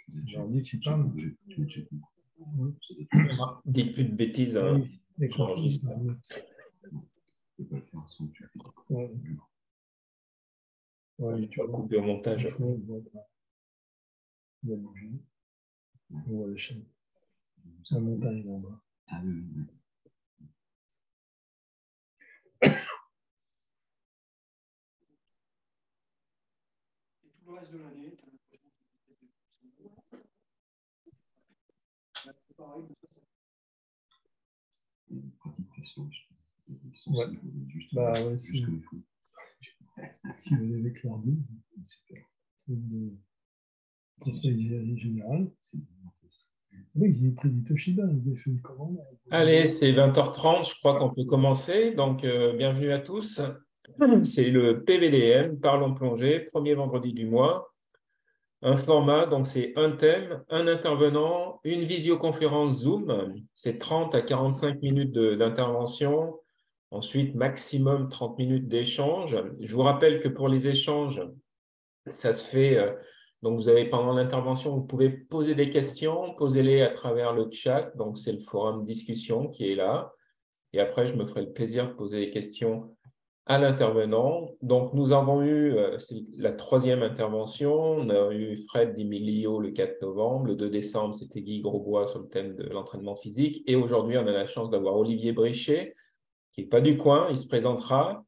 Je leur dis qu'ils parlent. Dites plus de bêtises. Hein. Oui, les contrôles. Ouais, tu vas couper au montage. Il y a bougie. On voit la chaîne. C'est la montagne en bas. Ah oui, oui. Tout le reste de l'année, c'est pareil. Une pratique question. Ouais. Bah ouais, c'est comme il faut. qui veut avec l'armée. Super. C'est le conseil général. Oui, ils avaient pris du Toshiba, ils avaient fait une commande. Allez, c'est 20h30, je crois qu'on peut commencer. Donc, bienvenue à tous. C'est le PVDM, Parlons Plongée, premier vendredi du mois. Un format, donc c'est un thème, un intervenant, une visioconférence Zoom. C'est 30 à 45 minutes d'intervention. Ensuite, maximum 30 minutes d'échange. Je vous rappelle que pour les échanges, ça se fait, donc vous avez pendant l'intervention, vous pouvez poser des questions, posez-les à travers le chat, donc c'est le forum discussion qui est là. Et après, je me ferai le plaisir de poser des questions à l'intervenant. Donc, nous avons eu, c'est la troisième intervention, on a eu Fred Di Milio le 4 novembre, le 2 décembre, c'était Guy Grosbois sur le thème de l'entraînement physique. Et aujourd'hui, on a la chance d'avoir Olivier Brichet, qui n'est pas du coin, il se présentera,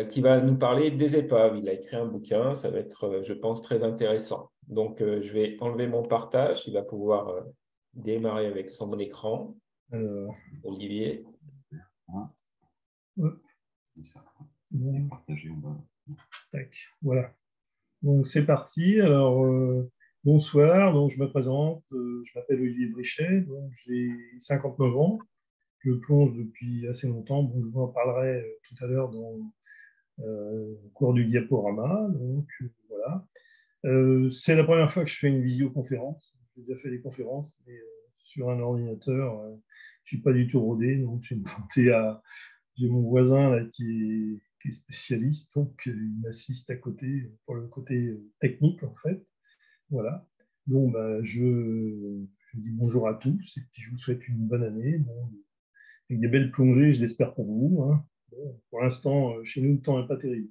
qui va nous parler des épaves. Il a écrit un bouquin, ça va être, je pense, très intéressant. Donc, je vais enlever mon partage. Il va pouvoir démarrer avec son écran. Olivier. Bon. Tac, voilà. Donc, c'est parti. Alors, bonsoir. Donc, je me présente. Je m'appelle Olivier Brichet. Donc, j'ai 59 ans. Je plonge depuis assez longtemps. Bon, je vous en parlerai tout à l'heure au cours du diaporama. Donc, voilà. C'est la première fois que je fais une visioconférence. J'ai déjà fait des conférences, mais sur un ordinateur, je ne suis pas du tout rodé. Donc, j'ai mon voisin là, qui est spécialiste, donc il m'assiste à côté pour le côté technique, en fait. Voilà. Donc, bah, je dis bonjour à tous et puis je vous souhaite une bonne année. Bon, avec des belles plongées, je l'espère pour vous. Hein. Bon, pour l'instant, chez nous, le temps n'est pas terrible.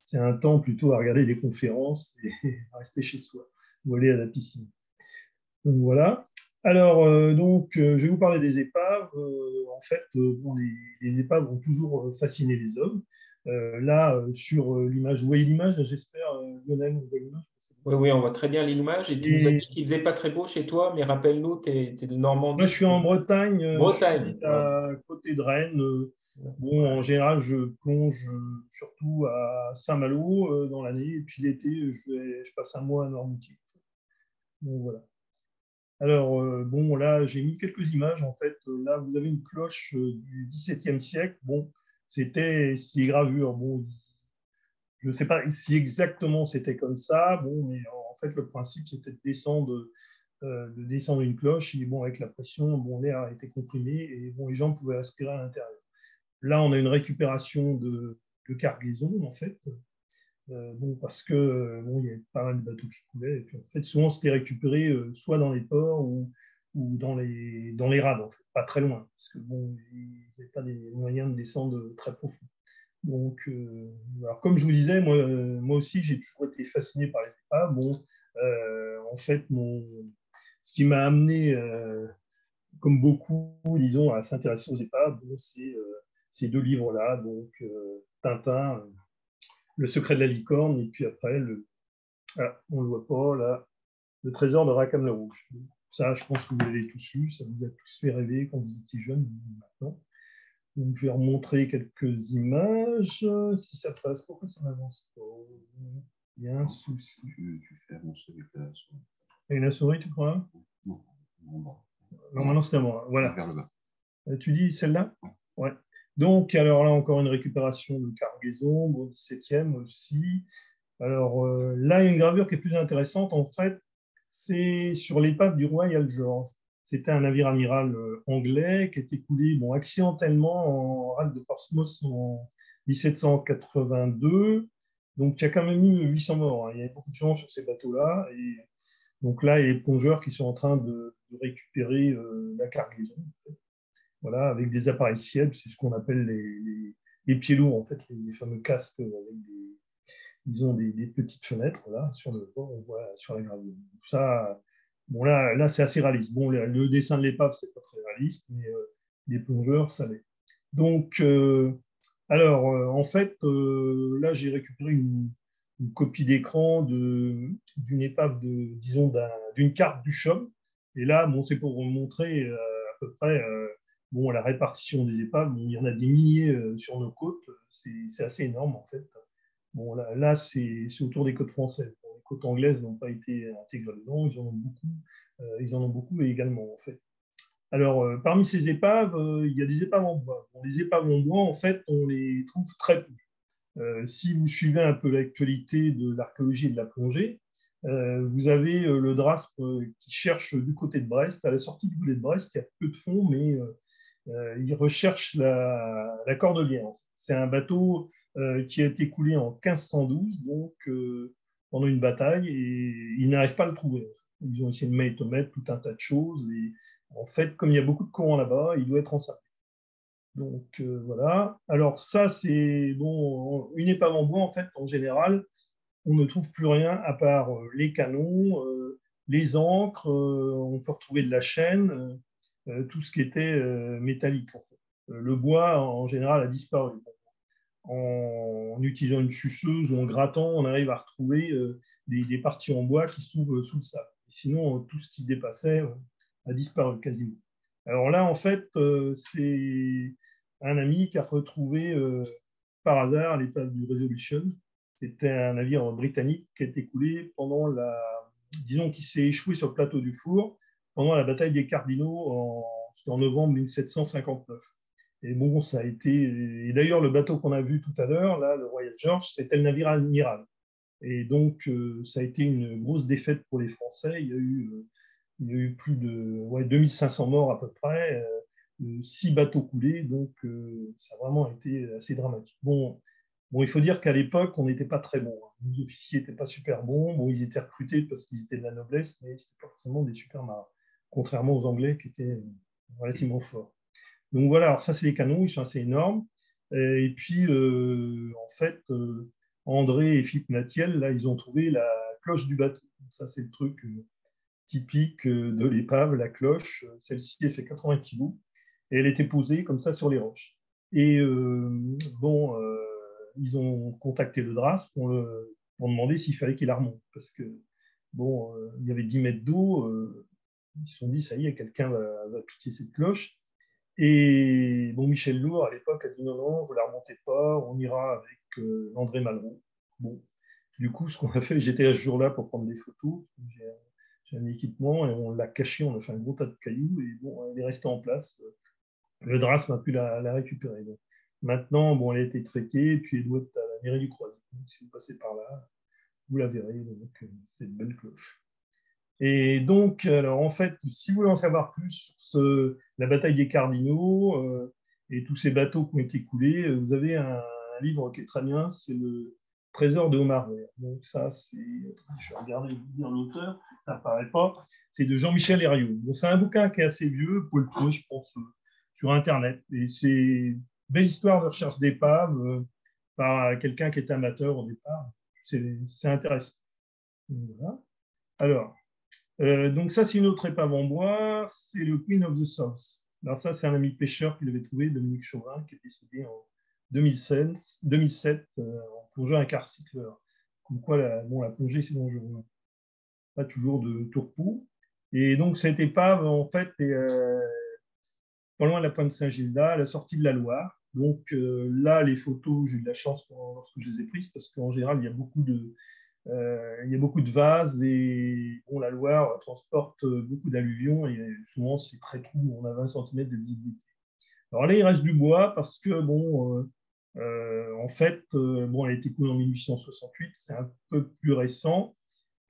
C'est un temps plutôt à regarder des conférences et à rester chez soi ou aller à la piscine. Donc voilà. Alors, je vais vous parler des épaves. En fait, bon, les épaves ont toujours fasciné les hommes. Là, sur l'image, vous voyez l'image, j'espère, Lionel, vous voyez l'image? Oui, oui, on voit très bien l'image. Et tu nous as dit qu'il ne faisait pas très beau chez toi, mais rappelle-nous, tu es de Normandie. Moi, je suis en Bretagne. Bretagne. Je suis à côté de Rennes. Bon, en général, je plonge surtout à Saint-Malo dans l'année. Et puis l'été, je passe un mois à Noirmoutier. Donc voilà. Alors, bon, là, j'ai mis quelques images, en fait. Là, vous avez une cloche du XVIIe siècle. Bon, c'était ces gravures. Bon, je ne sais pas si exactement c'était comme ça. Bon, mais en fait, le principe, c'était de descendre une cloche. Et bon, avec la pression, bon, l'air a été comprimé et bon, les gens pouvaient aspirer à l'intérieur. Là, on a une récupération de cargaison, en fait. Bon, parce que bon, il y avait pas mal de bateaux qui coulaient. Et puis, en fait, souvent, c'était récupéré soit dans les ports ou dans les rades, en fait, pas très loin, parce que bon, il n'y avait pas des moyens de descendre très profond. Donc, alors, comme je vous disais, moi aussi, j'ai toujours été fasciné par les épaves. Bon, en fait, ce qui m'a amené, comme beaucoup, disons, à s'intéresser aux épaves, bon, c'est ces deux livres-là, donc Tintin, Le secret de la licorne, et puis après, on ne le voit pas, là, Le trésor de Rackham le Rouge. Ça, je pense que vous l'avez tous lu, ça vous a tous fait rêver quand vous étiez jeune, maintenant. Donc, je vais remontrer quelques images, si ça passe. Pourquoi ça n'avance pas? Il y a un souci. Tu fais avancer avec la souris. Et la souris, tu crois? Non, en bas. Non, maintenant c'est à moi. Voilà. Vers le bas. Tu dis celle-là? Ouais. Donc, alors là, encore une récupération de cargaison, au 17e aussi. Alors là, il y a une gravure qui est plus intéressante. En fait, c'est sur l'épave du Royal George. C'était un navire amiral anglais qui était coulé accidentellement en rade de Portsmouth en 1782. Donc, il y a quand même eu 800 morts. Hein. Il y avait beaucoup de gens sur ces bateaux-là. Et Donc là, il y a les plongeurs qui sont en train de récupérer la cargaison, en fait. Voilà, avec des appareils SIEB, c'est ce qu'on appelle les pieds lourds, en fait, les fameux casques avec ils ont des petites fenêtres là, sur le bord, on voit sur la gravure. Ça, bon, là c'est assez réaliste. Bon, le dessin de l'épave, c'est pas très réaliste, mais les plongeurs, ça l'est. Donc, alors, en fait, là, j'ai récupéré une copie d'écran d'une épave, disons, d'une carte du CHOM. Et là, bon, c'est pour vous montrer à peu près bon, la répartition des épaves. Bon, il y en a des milliers sur nos côtes. C'est assez énorme, en fait. Bon, là c'est autour des côtes françaises. Bon, les côtes anglaises n'ont pas été intégrées dedans. Ils en ont beaucoup également, en fait. Alors, parmi ces épaves, il y a des épaves en bois. Bon, les épaves en bois, en fait, on les trouve très peu. Si vous suivez un peu l'actualité de l'archéologie et de la plongée, vous avez le DRASP qui cherche du côté de Brest. À la sortie du côté de Brest, il y a peu de fond, mais il recherche la Cordelière. En fait. C'est un bateau qui a été coulé en 1512, donc pendant une bataille, et ils n'arrivent pas à le trouver. En fait. Ils ont essayé de mettre tout un tas de choses, et en fait, comme il y a beaucoup de courant là-bas, il doit être encerclé. Donc voilà. Alors ça, c'est bon, une épave en bois, en fait, en général, on ne trouve plus rien à part les canons, les ancres, on peut retrouver de la chaîne, tout ce qui était métallique. En fait. Le bois, en général, a disparu. En utilisant une suceuse ou en grattant, on arrive à retrouver des parties en bois qui se trouvent sous le sable. Et sinon, tout ce qui dépassait a disparu quasiment. Alors là, en fait, c'est un ami qui a retrouvé par hasard l'épave du Resolution. C'était un navire britannique qui a été coulé pendant disons qu'il s'est échoué sur le plateau du Four pendant la bataille des Cardinaux en novembre 1759. Et bon, ça a été. Et d'ailleurs, le bateau qu'on a vu tout à l'heure, là, le Royal George, c'était le navire amiral. Et donc, ça a été une grosse défaite pour les Français. Il y a eu plus de 2500 morts à peu près, 6 bateaux coulés, donc ça a vraiment été assez dramatique. Bon, il faut dire qu'à l'époque, on n'était pas très bons. Hein. Les officiers n'étaient pas super bons. Bon, ils étaient recrutés parce qu'ils étaient de la noblesse, mais ce n'étaient pas forcément des super marins, contrairement aux Anglais qui étaient relativement forts. Donc voilà, alors ça, c'est les canons, ils sont assez énormes. Et puis, en fait, André et Philippe Natiel, là, ils ont trouvé la cloche du bateau. Ça, c'est le truc typique de l'épave, la cloche. Celle-ci, elle fait 80 kg et elle était posée comme ça sur les roches. Et bon, ils ont contacté le DRAS pour demander s'il fallait qu'il la remonte. Parce que, bon, il y avait 10 mètres d'eau. Ils se sont dit, ça y est, quelqu'un va piquer cette cloche. Et bon, Michel Lourd, à l'époque, a dit non, non, vous ne la remontez pas, on ira avec André Malraux. Bon, du coup, ce qu'on a fait, j'étais à ce jour-là pour prendre des photos. J'ai un équipement et on l'a caché, on a fait un gros tas de cailloux et bon, elle est restée en place. Le DRAS m'a pu la récupérer. Donc, maintenant, bon, elle a été traitée, puis elle doit être à la mairie du Croisic. Donc, si vous passez par là, vous la verrez. Donc, c'est une belle cloche. Et donc, alors, en fait, si vous voulez en savoir plus sur la bataille des Cardinaux et tous ces bateaux qui ont été coulés, vous avez un livre qui est très bien, c'est le Trésor de Omar Vert. Donc ça, c'est, je vais regarder dire l'auteur, ça n'apparaît pas, c'est de Jean-Michel Herriot. Bon, c'est un bouquin qui est assez vieux, vous pouvez le trouver, je pense, sur Internet. Et c'est une belle histoire de recherche d'épave par quelqu'un qui est amateur au départ. C'est intéressant. Voilà. Alors, donc ça, c'est une autre épave en bois, c'est le Queen of the South. Alors ça, c'est un ami pêcheur qui l'avait trouvé, Dominique Chauvin, qui est décédé en 2007 en plongeant un quart cycleur. Comme quoi, la plongée, c'est dangereux. Pas toujours de tourpeau. Et donc, cette épave, en fait, est pas loin de la pointe Saint-Gildas, à la sortie de la Loire. Donc là, les photos, j'ai eu de la chance lorsque je les ai prises, parce qu'en général, il y a beaucoup de vases et bon, la Loire transporte beaucoup d'alluvions et souvent c'est très trou, on a 20 cm de visibilité. Alors là, il reste du bois parce que, bon, en fait, bon, elle a été coulée en 1868, c'est un peu plus récent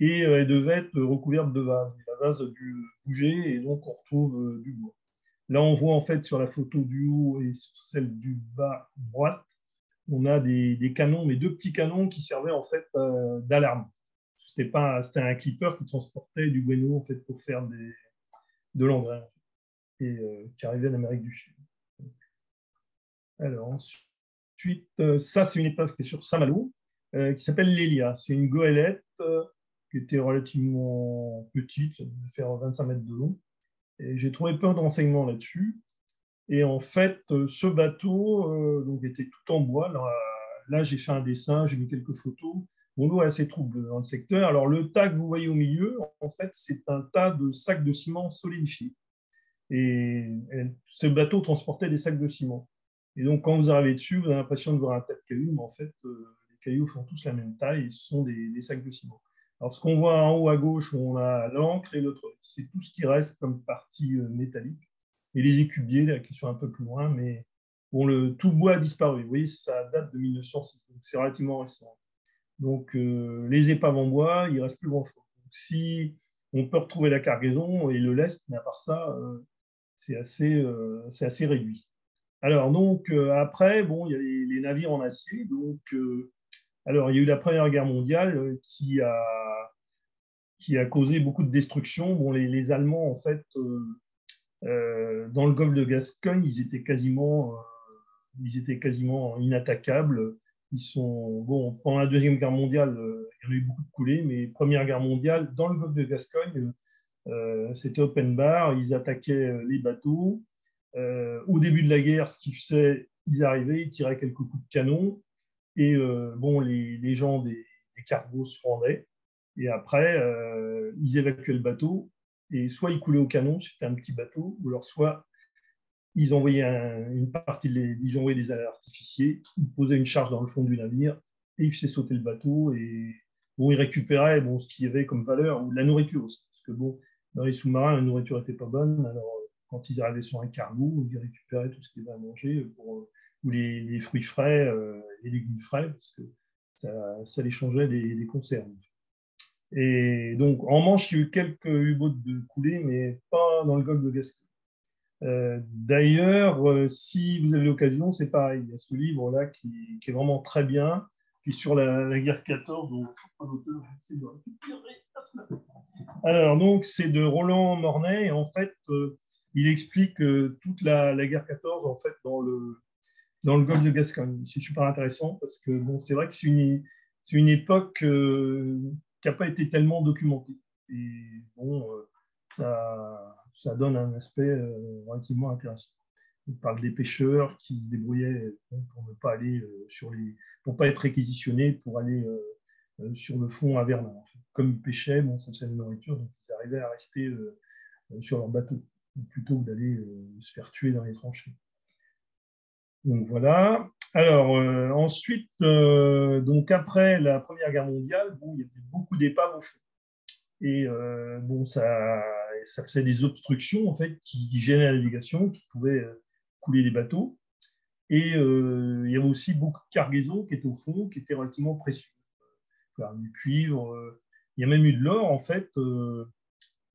et elle devait être recouverte de vases. La vase a dû bouger et donc on retrouve du bois. Là, on voit en fait sur la photo du haut et sur celle du bas droite, on a des canons, mais deux petits canons qui servaient en fait d'alarme. c'était un clipper qui transportait du guano en fait, pour faire de l'engrais et qui arrivait d'Amérique du Sud. Alors, ensuite, ça, c'est une épave qui est sur Saint-Malo, qui s'appelle l'Elia. C'est une goélette qui était relativement petite, ça devait faire 25 mètres de long. Et j'ai trouvé peu de renseignements là-dessus. Et en fait, ce bateau donc, était tout en bois. Là, j'ai fait un dessin, j'ai mis quelques photos. Bon, l'eau est assez trouble dans le secteur. Alors, le tas que vous voyez au milieu, en fait, c'est un tas de sacs de ciment solidifiés. Et ce bateau transportait des sacs de ciment. Et donc, quand vous arrivez dessus, vous avez l'impression de voir un tas de cailloux, mais en fait, les cailloux font tous la même taille et ce sont des sacs de ciment. Alors, ce qu'on voit en haut à gauche, on a l'encre et l'autre, c'est tout ce qui reste comme partie métallique. Et les écubiers, là, qui sont un peu plus loin, mais bon, tout le bois a disparu. Vous voyez, ça date de 1906, donc c'est relativement récent. Donc, les épaves en bois, il ne reste plus grand-chose. Si on peut retrouver la cargaison et le lest, mais à part ça, c'est assez réduit. Alors, donc, après, bon, il y a les navires en acier. Donc, alors, il y a eu la Première Guerre mondiale qui a causé beaucoup de destruction. Bon, les Allemands, en fait, dans le golfe de Gascogne, ils étaient quasiment inattaquables. Bon, pendant la Deuxième Guerre mondiale, il y en a eu beaucoup de coulées, mais Première Guerre mondiale, dans le golfe de Gascogne, c'était open bar, ils attaquaient les bateaux. Au début de la guerre, ce qu'ils faisaient, ils arrivaient, ils tiraient quelques coups de canon, et bon, les gens des cargos se rendaient. Et après, ils évacuaient le bateau, et soit ils coulaient au canon, c'était un petit bateau, ou alors soit ils envoyaient ils envoyaient des artificiers, ils posaient une charge dans le fond du navire, et ils faisaient sauter le bateau, et bon, ils récupéraient ce qu'il y avait comme valeur, ou de la nourriture aussi, parce que bon, dans les sous-marins, la nourriture n'était pas bonne, alors quand ils arrivaient sur un cargo, ils récupéraient tout ce qu'ils avaient à manger, ou les fruits frais, les légumes frais, parce que ça les changeait des conserves. Et donc, en Manche, il y a eu quelques U-boats de coulées, mais pas dans le golfe de Gascogne. D'ailleurs, si vous avez l'occasion, c'est pareil. Il y a ce livre-là qui est vraiment très bien, qui est sur la guerre 14. Donc, alors, donc, c'est de Roland Mornay. Et en fait, il explique toute la guerre 14 en fait, dans le golfe de Gascogne. C'est super intéressant parce que bon, c'est vrai que c'est une époque qui n'a pas été tellement documentée. Et bon, ça donne un aspect relativement intéressant. On parle des pêcheurs qui se débrouillaient pour ne pas aller pour pas être réquisitionnés pour aller sur le fond à Verdun. En fait. Comme ils pêchaient, bon, ça faisait de la nourriture, donc ils arrivaient à rester sur leur bateau plutôt que d'aller se faire tuer dans les tranchées. Donc voilà. Alors ensuite, donc après la Première Guerre mondiale, bon, il y avait beaucoup d'épaves au fond. Et bon, ça faisait des obstructions en fait qui gênaient la navigation, qui pouvaient couler les bateaux. Et il y avait aussi beaucoup de cargaisons qui étaient au fond, qui étaient relativement précieuses. Du cuivre, il y a même eu de l'or en fait.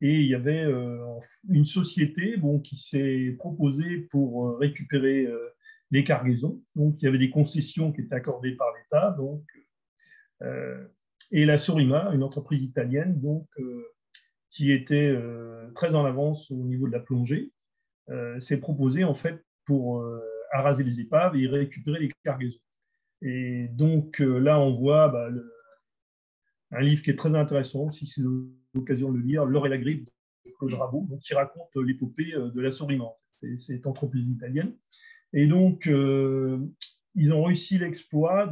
Et il y avait une société bon, qui s'est proposée pour récupérer les cargaisons. Donc il y avait des concessions qui étaient accordées par l'État. Donc et la Sorima, une entreprise italienne, donc, qui était très en avance au niveau de la plongée, s'est proposée en fait pour araser les épaves et récupérer les cargaisons. Et donc là, on voit un livre qui est très intéressant, si c'est l'occasion de le lire, L'or et la griffe de Claude Rabot, donc, qui raconte l'épopée de la Sorima. En fait. C'est cette entreprise italienne. Et donc, ils ont réussi l'exploit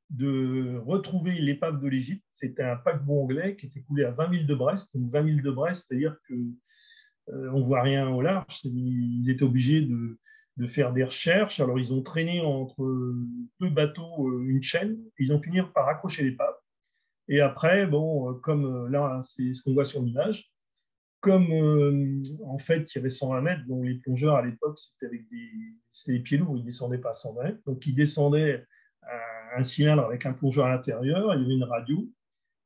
de retrouver l'épave de l'Égypte. C'était un paquebot anglais qui était coulé à 20 milles de Brest. Donc 20 milles de Brest, c'est-à-dire qu'on ne voit rien au large. Ils étaient obligés de faire des recherches. Alors, ils ont traîné entre deux bateaux une chaîne. Ils ont fini par accrocher l'épave. Et après, bon, comme là, c'est ce qu'on voit sur l'image, comme en fait, il y avait 120 mètres, donc les plongeurs à l'époque, c'était avec des pieds lourds, ils ne descendaient pas à 120 mètres. Donc, ils descendaient un cylindre avec un plongeur à l'intérieur, il y avait une radio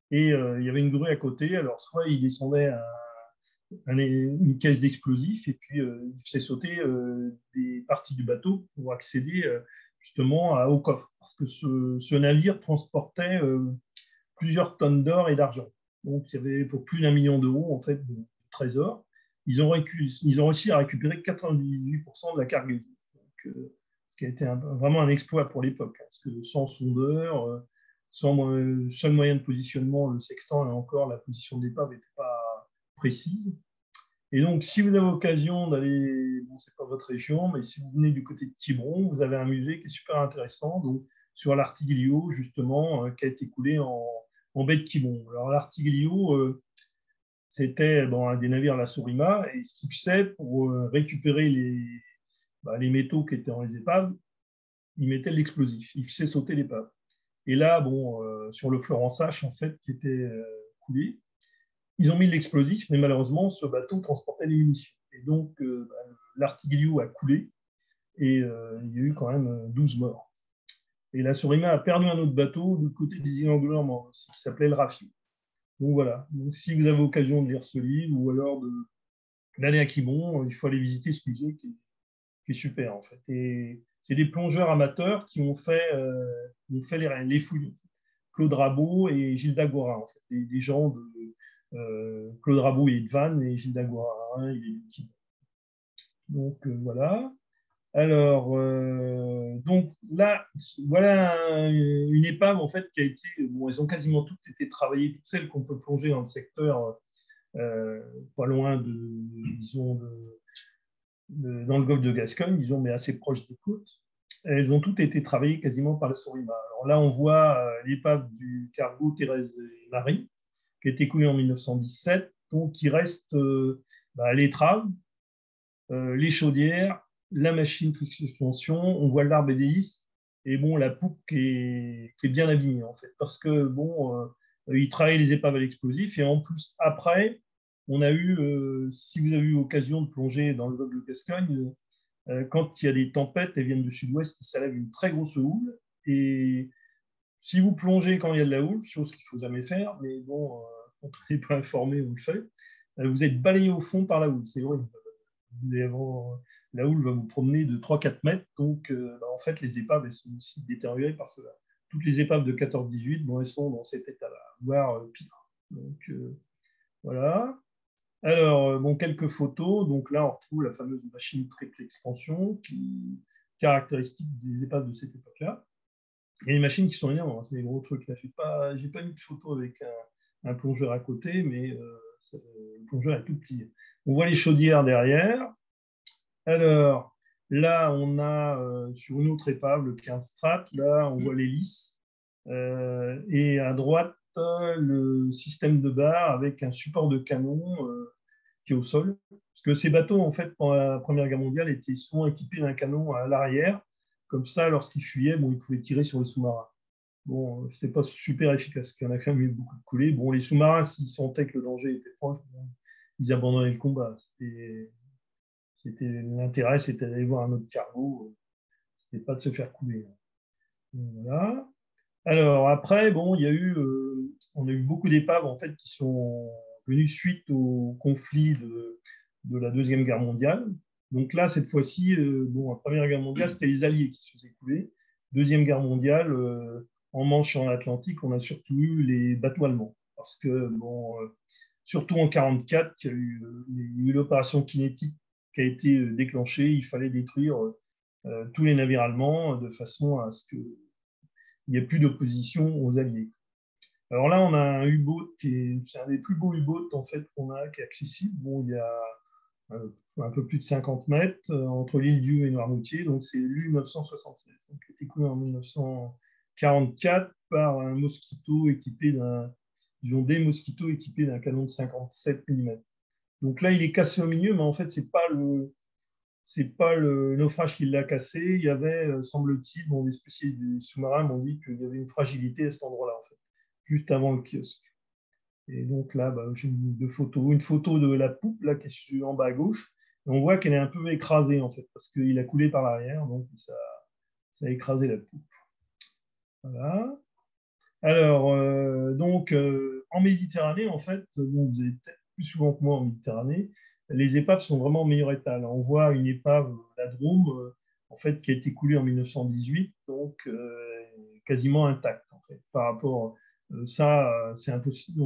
et il y avait une grue à côté. Alors, soit il descendait une caisse d'explosifs et puis il faisait sauter des parties du bateau pour accéder justement au coffre. Parce que ce navire transportait plusieurs tonnes d'or et d'argent. Donc, il y avait pour plus d'1 million d'euros en fait, de trésors. Ils ont réussi à récupérer 98% de la cargaison. Donc, ce qui a été vraiment un exploit pour l'époque. Parce que sans sondeur, sans seul moyen de positionnement, le sextant, et encore, la position de l'épave n'était pas précise. Et donc, si vous avez l'occasion d'aller, bon, c'est pas votre région, mais si vous venez du côté de Quiberon, vous avez un musée qui est super intéressant, donc, sur l'Artiguillo, justement, qui a été coulé en baie de Quiberon. Alors, l'Artiguillo, c'était bon, un des navires à la Sorima, et ce qu'il faisait pour récupérer les métaux qui étaient dans les épaves, il mettait de l'explosif, il faisait sauter l'épave. Et là, bon, sur le Florence H, en fait, qui était coulé, ils ont mis de l'explosif, mais malheureusement, ce bateau transportait des munitions. Et donc, l'Artiguillo a coulé, et il y a eu quand même 12 morts. Et la Sorima a perdu un autre bateau du côté des îles Anglo-Normandes, qui s'appelait le Rafio. Donc voilà, donc, si vous avez l'occasion de lire ce livre, ou alors d'aller à Quiberon, il faut aller visiter ce musée qui est super, en fait. Et c'est des plongeurs amateurs qui ont fait les fouilles. Claude Rabot et Gilles Dagora, en fait, des gens de Claude Rabot, il est de Vannes, et Gilles Dagora, hein, il est de Quiberon. Donc voilà. Alors, donc là, voilà une épave en fait qui a été, bon, elles ont quasiment toutes été travaillées, toutes celles qu'on peut plonger dans le secteur, pas loin disons, dans le golfe de Gascogne, disons, mais assez proche des côtes. Elles ont toutes été travaillées quasiment par la Sorima. Alors là, on voit l'épave du cargo Thérèse et Marie, qui a été coulée en 1917, donc qui reste l'étrave, les chaudières, la machine de suspension, on voit l'arbre et des hélices, et bon, la poupe qui est bien abîmée, en fait, parce que, bon, ils travaillaient les épaves à l'explosif, et en plus, après, on a eu, si vous avez eu l'occasion de plonger dans le golfe de Gascogne, quand il y a des tempêtes, elles viennent du sud-ouest, ça lève une très grosse houle, et si vous plongez quand il y a de la houle, chose qu'il ne faut jamais faire, mais bon, quand on n'est pas informé, on le fait, vous êtes balayé au fond par la houle, c'est horrible. La houle va vous promener de 3-4 mètres, donc en fait, les épaves elles sont aussi détériorées par cela. Toutes les épaves de 14-18, bon, elles sont dans cet état-là, voire pire. Donc voilà. Alors, bon, quelques photos. Donc là, on retrouve la fameuse machine triple expansion, qui caractéristique des épaves de cette époque-là. Il y a des machines qui sont énormes, c'est des gros trucs. Là, j'ai pas mis de photo avec un plongeur à côté, mais le plongeur est tout petit. On voit les chaudières derrière. Alors, là, on a sur une autre épave, le Kernstrat, là, on voit l'hélice. Et à droite, le système de barre avec un support de canon qui est au sol. Parce que ces bateaux, en fait, pendant la Première Guerre mondiale, étaient souvent équipés d'un canon à l'arrière. Comme ça, lorsqu'ils fuyaient, bon, ils pouvaient tirer sur les sous-marins. Bon, c'était pas super efficace, parce qu'il y en a quand même eu beaucoup de coulées. Bon, les sous-marins, s'ils sentaient que le danger était proche, bon, ils abandonnaient le combat. L'intérêt, c'était d'aller voir un autre cargo. C'était pas de se faire couler. Donc, voilà. Alors après, bon, on a eu beaucoup d'épaves en fait qui sont venues suite au conflit de la Deuxième Guerre mondiale. Donc là, cette fois-ci, bon, la Première Guerre mondiale, c'était les Alliés qui se faisaient couler. Deuxième Guerre mondiale, en Manche et en Atlantique, on a surtout eu les bateaux allemands. Parce que, bon, surtout en 1944, il y a eu l'opération kinétique qui a été déclenchée. Il fallait détruire tous les navires allemands de façon à ce qu'il n'y ait plus d'opposition aux Alliés. Alors là, on a un U-boat c'est un des plus beaux U-boats en fait qu'on a, qui est accessible. Bon, il y a un peu plus de 50 mètres entre l'Île-Dieu et Noirmoutier. Donc c'est l'U-976, qui a été coulé en 1944 par un Mosquito équipé des Mosquitos équipés d'un canon de 57 mm. Donc là, il est cassé au milieu, mais en fait, c'est pas le naufrage qui l'a cassé. Il y avait, semble-t-il, des spécialistes des sous-marins m'ont dit qu'il y avait une fragilité à cet endroit-là, en fait, juste avant le kiosque. Et donc là, j'ai mis deux photos. Une photo de la poupe, là, qui est en bas à gauche. Et on voit qu'elle est un peu écrasée, en fait, parce qu'il a coulé par l'arrière, donc ça a écrasé la poupe. Voilà. Alors, en Méditerranée, en fait, bon, vous avez peut-être plus souvent que moi en Méditerranée, les épaves sont vraiment en meilleur état. Là, on voit une épave, la Drôme, en fait, qui a été coulée en 1918, donc quasiment intacte, en fait, par rapport Ça, c'est impossible.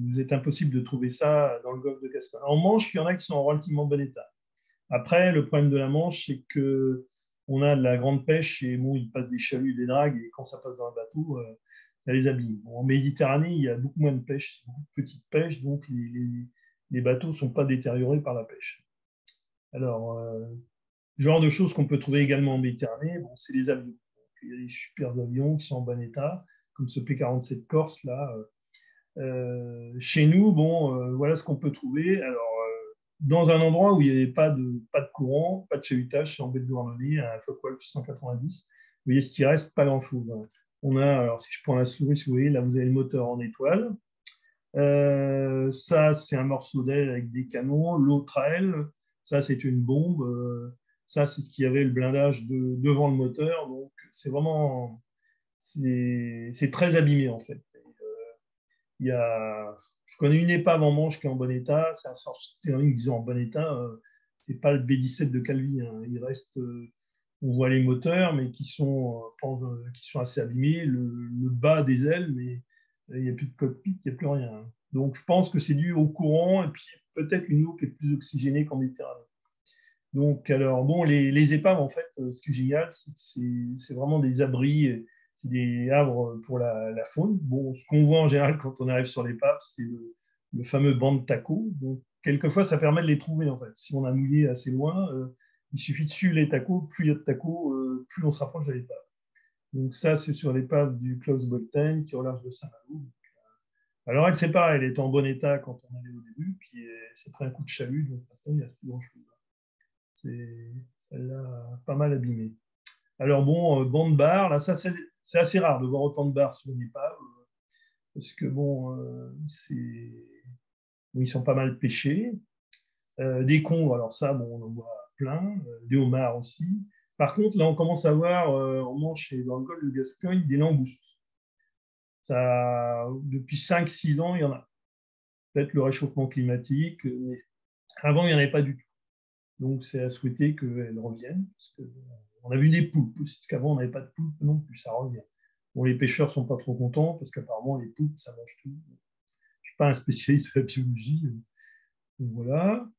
Vous êtes impossible de trouver ça dans le golfe de Gascogne. En Manche, il y en a qui sont en relativement bon état. Après, le problème de la Manche, c'est que on a de la grande pêche et bon, il passe des chaluts, des dragues, et quand ça passe dans un bateau, ça les abîme. Bon, en Méditerranée, il y a beaucoup moins de pêche, beaucoup de petites pêches, donc les bateaux ne sont pas détériorés par la pêche. Alors, genre de choses qu'on peut trouver également en Méditerranée, bon, c'est les avions. Donc, il y a des super avions qui sont en bon état, comme ce P-47 Corse là. Chez nous, bon, voilà ce qu'on peut trouver. Alors, dans un endroit où il n'y avait pas de courant, pas de chahutage, c'est en baie de Douarnenez, un Focke-Wulf 190. Vous voyez ce qui reste, pas grand-chose. On a, alors si je prends la souris, si vous voyez, là vous avez le moteur en étoile. Ça, c'est un morceau d'aile avec des canons. L'autre aile, ça, c'est une bombe. Ça, c'est ce qui avait le blindage devant le moteur. Donc, c'est vraiment, c'est très abîmé en fait. Il y a, je connais une épave en Manche qui est en bon état. C'est un Sortering, disons, en bon état. C'est pas le B-17 de Calvi. Hein. Il reste, on voit les moteurs, mais qui sont assez abîmés. Le bas des ailes, mais il n'y a plus de cockpit, il n'y a plus rien. Hein. Donc, je pense que c'est dû au courant et puis peut-être une eau qui est plus oxygénée qu'en Méditerranée. Donc, alors, bon, les épaves, en fait, ce qui est génial, c'est vraiment des abris, c'est des havres pour la faune. Bon, ce qu'on voit en général quand on arrive sur l'épave, c'est le fameux banc de tacos. Donc, quelquefois, ça permet de les trouver, en fait. Si on a mouillé assez loin, il suffit de suivre les tacos. Plus il y a de tacos, plus on se rapproche de l'épave. Donc, ça, c'est sur l'épave du Klaus Bolten, qui est au large de Saint-Malo. Alors, elle, c'est pareil, elle était en bon état quand on allait au début, puis elle s'est pris un coup de chalut, donc maintenant, il n'y a plus grand-chose. Celle-là, pas mal abîmée. Alors bon, banc de bar, là, ça c'est assez rare de voir autant de bars sur une épave, parce que bon, ils sont pas mal pêchés. Des cons, alors ça, bon, on en voit plein, des homards aussi. Par contre, là, on commence à voir en Manche et dans le golfe de Gascogne des langoustes. Ça, depuis 5-6 ans, il y en a. Peut-être le réchauffement climatique, mais avant, il n'y en avait pas du tout. Donc, c'est à souhaiter qu'elles reviennent. Parce que, on a vu des poulpes aussi, parce qu'avant, on n'avait pas de poulpes non plus, ça revient. Bon, les pêcheurs ne sont pas trop contents, parce qu'apparemment, les poulpes, ça mange tout. Je ne suis pas un spécialiste de la biologie. Donc, voilà.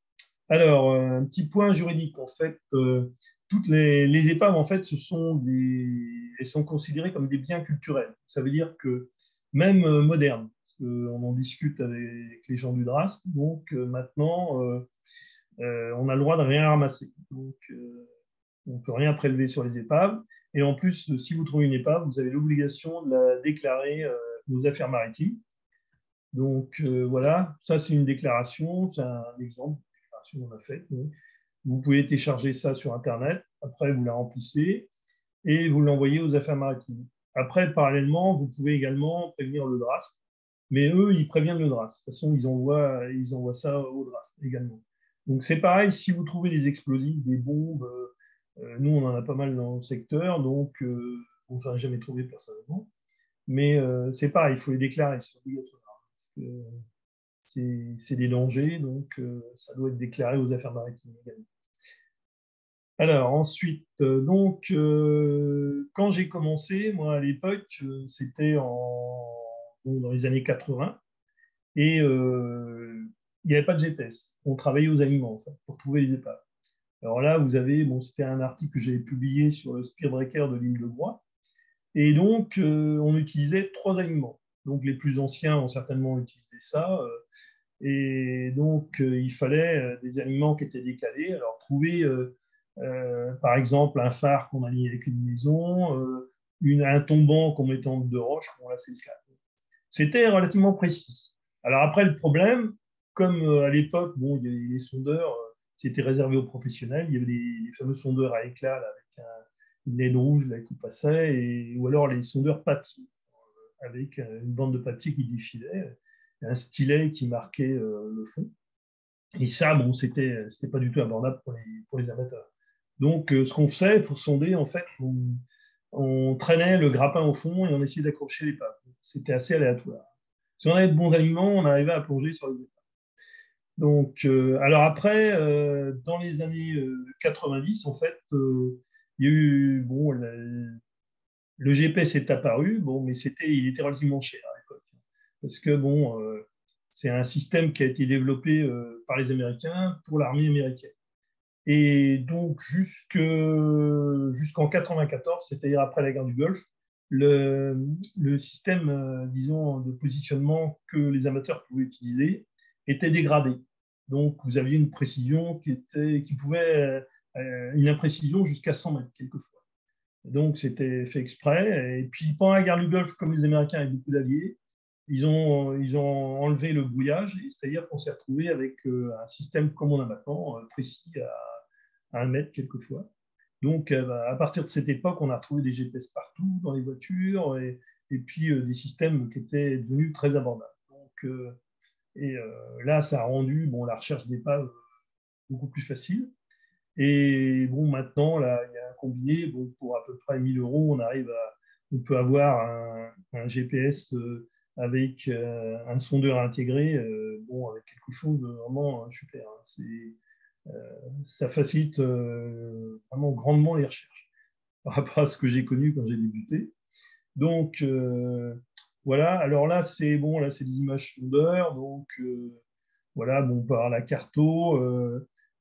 Alors, un petit point juridique. En fait, toutes les épaves, en fait, elles sont considérées comme des biens culturels. Ça veut dire que même modernes, on en discute avec les gens du DRASP, donc maintenant, on a le droit de rien ramasser. Donc, on ne peut rien prélever sur les épaves. Et en plus, si vous trouvez une épave, vous avez l'obligation de la déclarer aux affaires maritimes. Donc, voilà, ça, c'est une déclaration, c'est un exemple de déclaration qu'on a faite. Vous pouvez télécharger ça sur Internet. Après, vous la remplissez et vous l'envoyez aux affaires maritimes. Après, parallèlement, vous pouvez également prévenir le DRASP. Mais eux, ils préviennent le DRASP. De toute façon, ils envoient ça au DRASP également. Donc, c'est pareil, si vous trouvez des explosifs, des bombes, nous, on en a pas mal dans le secteur, donc, bon, j'en ai jamais trouvé personnellement. Mais c'est pareil, il faut les déclarer, c'est obligatoire. Parce que c'est des dangers, donc ça doit être déclaré aux affaires maritimes également. Alors, ensuite, donc, quand j'ai commencé, moi, à l'époque, c'était dans les années 80, et il n'y avait pas de GPS. On travaillait aux aliments, en fait, pour trouver les épaves. Alors là, vous avez, bon, c'était un article que j'avais publié sur le spearbreaker de l'île de Groix, et donc, on utilisait 3 aliments. Donc, les plus anciens ont certainement utilisé ça, et donc, il fallait des aliments qui étaient décalés. Alors, trouver, par exemple, un phare qu'on aligne avec une maison, un tombant qu'on met en de roche, bon, là, c'est le cas. C'était relativement précis. Alors, après, le problème, comme à l'époque, bon, il y avait les sondeurs, c'était réservé aux professionnels, il y avait les fameux sondeurs à éclat là, avec une laine rouge là, qui passait, ou alors les sondeurs papier, avec une bande de papier qui défilait, un stylet qui marquait le fond. Et ça, bon, c'était pas du tout abordable pour les amateurs. Donc, ce qu'on faisait pour sonder, en fait, on traînait le grappin au fond et on essayait d'accrocher l'épave. C'était assez aléatoire. Si on avait de bons aliments, on arrivait à plonger sur les épaves. Donc, alors après, dans les années 90, en fait, il y a eu, bon, le GPS est apparu, bon, mais il était relativement cher à l'époque. parce que bon, c'est un système qui a été développé par les Américains pour l'armée américaine. Et donc, jusqu'en 94, c'est-à-dire après la guerre du Golfe, le système, disons, de positionnement que les amateurs pouvaient utiliser était dégradé. Donc, vous aviez une précision qui pouvait, une imprécision jusqu'à 100 mètres, quelquefois. Donc, c'était fait exprès. Et puis, pendant la guerre du Golfe, comme les Américains avaient beaucoup d'alliés, ils ont enlevé le brouillage, c'est-à-dire qu'on s'est retrouvé avec un système comme on a maintenant, précis à 1 mètre quelquefois. Donc, à partir de cette époque, on a retrouvé des GPS partout dans les voitures et puis des systèmes qui étaient devenus très abordables. Donc, là, ça a rendu la recherche d'épave beaucoup plus facile. Et bon, maintenant, là, il y a un combiné. Bon, pour à peu près 1 000 €, on peut avoir un GPS avec un sondeur intégré, avec quelque chose de vraiment super. Hein. Ça facilite vraiment grandement les recherches par rapport à ce que j'ai connu quand j'ai débuté. Donc, voilà. Alors là, c'est des images sondeurs. Donc, voilà, on peut avoir la carto,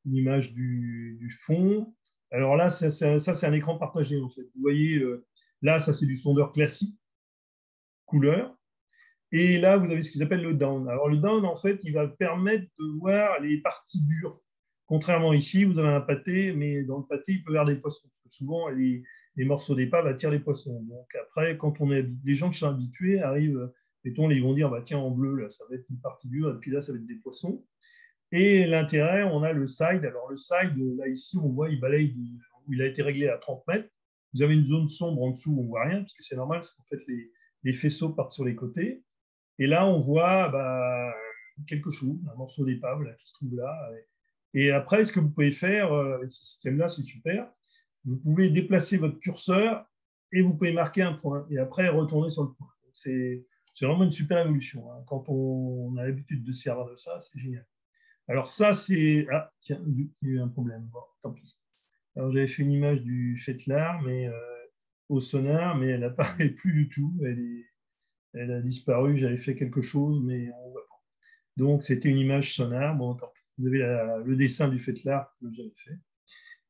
une image du fond. Alors là, ça c'est un écran partagé, en fait. Vous voyez, là, ça, c'est du sondeur classique, couleur. Et là, vous avez ce qu'ils appellent le down. Alors, le down, en fait, il va permettre de voir les parties dures. Contrairement ici, vous avez un pâté, mais dans le pâté, il peut y avoir des poissons. Parce que souvent, les morceaux d'épave attirent les poissons. Donc, après, quand les gens qui sont habitués arrivent, mettons, ils vont dire, bah, tiens, en bleu, là, ça va être une partie dure, et puis là, ça va être des poissons. Et l'intérêt, on a le side. Alors, le side, là, ici, on voit, il balaye, il a été réglé à 30 mètres. Vous avez une zone sombre en dessous où on ne voit rien, parce que c'est normal, parce qu'en fait, les faisceaux partent sur les côtés. Et là, on voit quelque chose, un morceau d'épave là, qui se trouve là. Et après, ce que vous pouvez faire avec ce système-là, c'est super. Vous pouvez déplacer votre curseur et vous pouvez marquer un point. Et après, retourner sur le point. C'est vraiment une super évolution. Hein. Quand on a l'habitude de servir de ça, c'est génial. Alors ça, c'est... Ah, tiens, zut, il y a eu un problème. Bon, tant pis. Alors j'avais fait une image du Fetlar, mais au sonar, mais elle n'apparaît plus du tout. Elle a disparu, j'avais fait quelque chose, mais on voit pas. Donc c'était une image sonar. Bon, tant pis. Vous avez le dessin du Fetlar que j'avais fait.